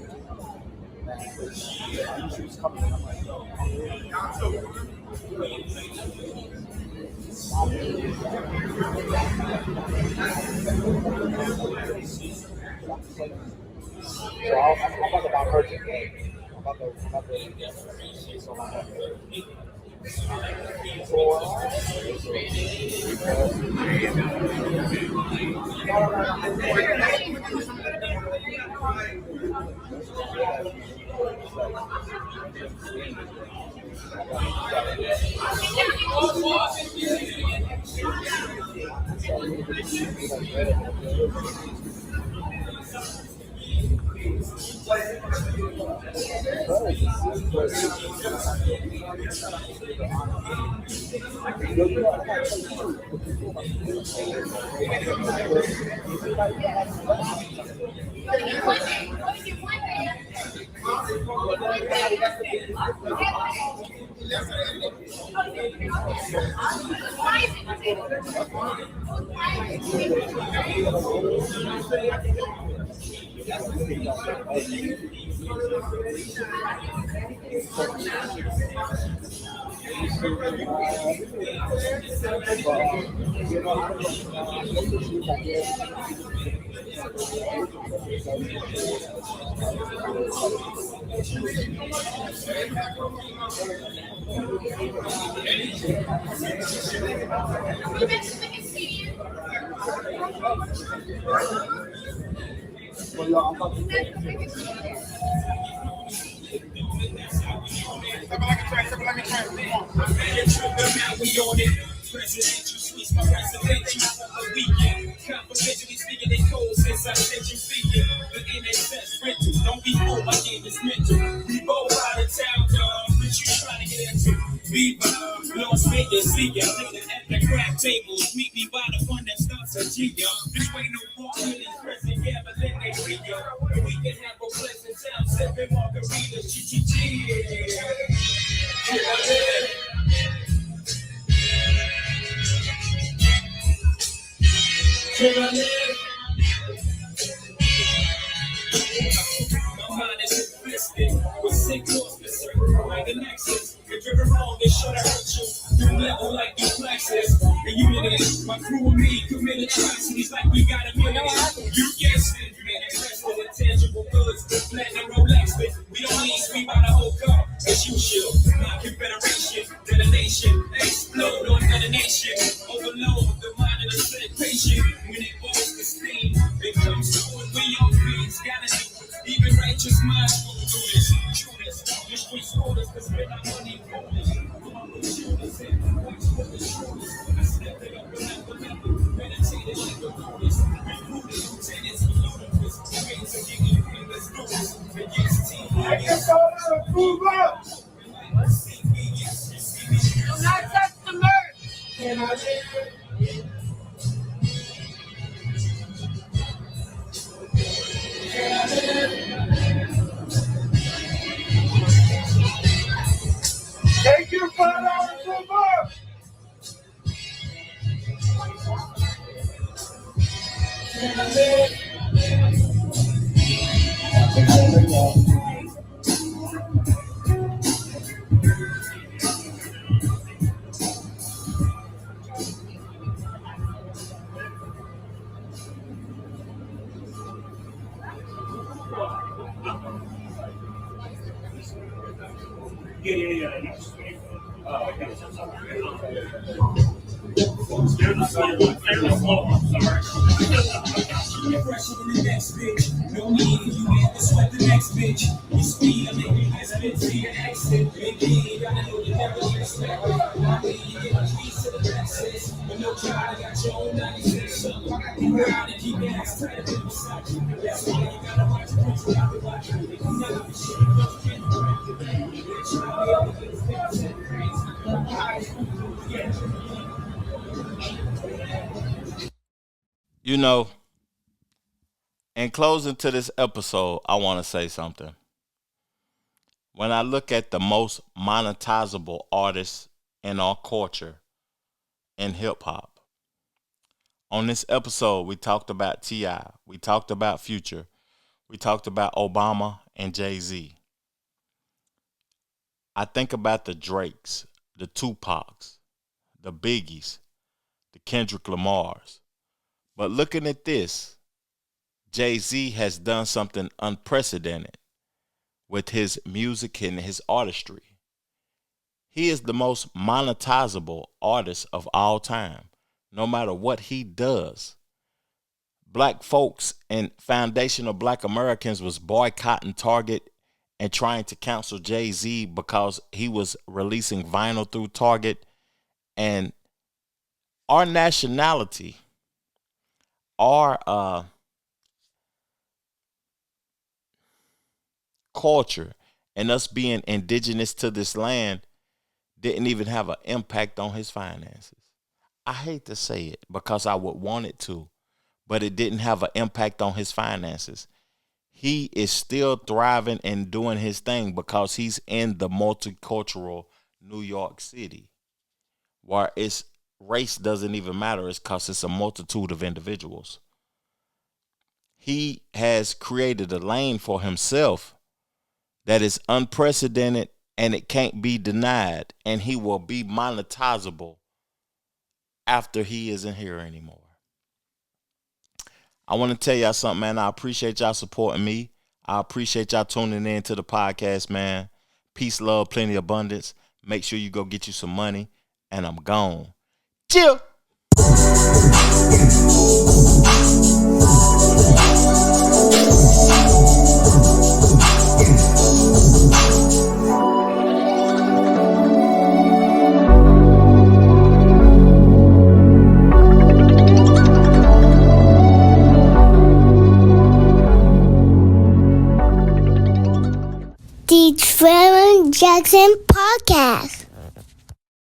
Presidential suites, my presidential a weekend. Confidentially speaking in code since I sent you speaking. The NSS rental, don't be fooled, my game is mental. We both out of town, dog. What you trying to get into? Viva, Lost Vegas, Vega. At the crab tables, meet me by the one that starts a G, yo. This way no more in this present, yeah, but let they free, yo. We can have a pleasant sound, sipping margaritas, G. Here I live. My mind is infested with sick thoughts for certain, like an access. If you're wrong, then should I hurt you? You level like you flexes. The unity, my crew and me commit atrocities like we got a minute. You guessed it, manifested intangible goods, platinum Rolex, we don't need sweep out the whole car, as usual. My confederation, detonation, explode on detonation, overload the mind of the sick patient. When it falls to steam, it comes to it, we all fiends gotta do it. Even righteous minds will do this. Judas, the streets told us to spend our money on this. I stepped it up and level, meditated like a Buddhist. Recruited lieutenants for ludicrous ways of getting free. Let's do this. Against team. I guess all out of approval. Do not touch the merch. Can I live? Take your $5 and more. Yeah. No need you get to sweat the next bitch. You speed, I make you hesitant to your exit. Maybe you gotta know you never expect it. I mean, you get a piece of the access. But no try, got your own 96. You ride and keep your ass tight to the side. That's why you gotta watch the picture. You gotta watch it. You never be shit. You don't get the right. You try to get the things that You know, in closing to this episode, I want to say something. When I look at the most monetizable artists in our culture in hip hop, on this episode, we talked about T.I., we talked about Future, we talked about Obama and Jay-Z. I think about the Drakes, the Tupacs, the Biggies, the Kendrick Lamars. But looking at this, Jay-Z has done something unprecedented with his music and his artistry. He is the most monetizable artist of all time, no matter what he does. Black folks and foundational Black Americans was boycotting Target and trying to cancel Jay-Z because he was releasing vinyl through Target. And our nationality, our culture, and us being indigenous to this land didn't even have an impact on his finances. I hate to say it because I would want it to, but it didn't have an impact on his finances. He is still thriving and doing his thing because he's in the multicultural New York City, where it's race doesn't even matter. It's because it's a multitude of individuals. He has created a lane for himself that is unprecedented and it can't be denied, and he will be monetizable after he isn't here anymore. I want to tell y'all something, man. I appreciate y'all supporting me. I appreciate y'all tuning in to the podcast, man. Peace, love, plenty abundance. Make sure you go get you some money, and I'm gone. Chill. The Trevor Jackson Podcast.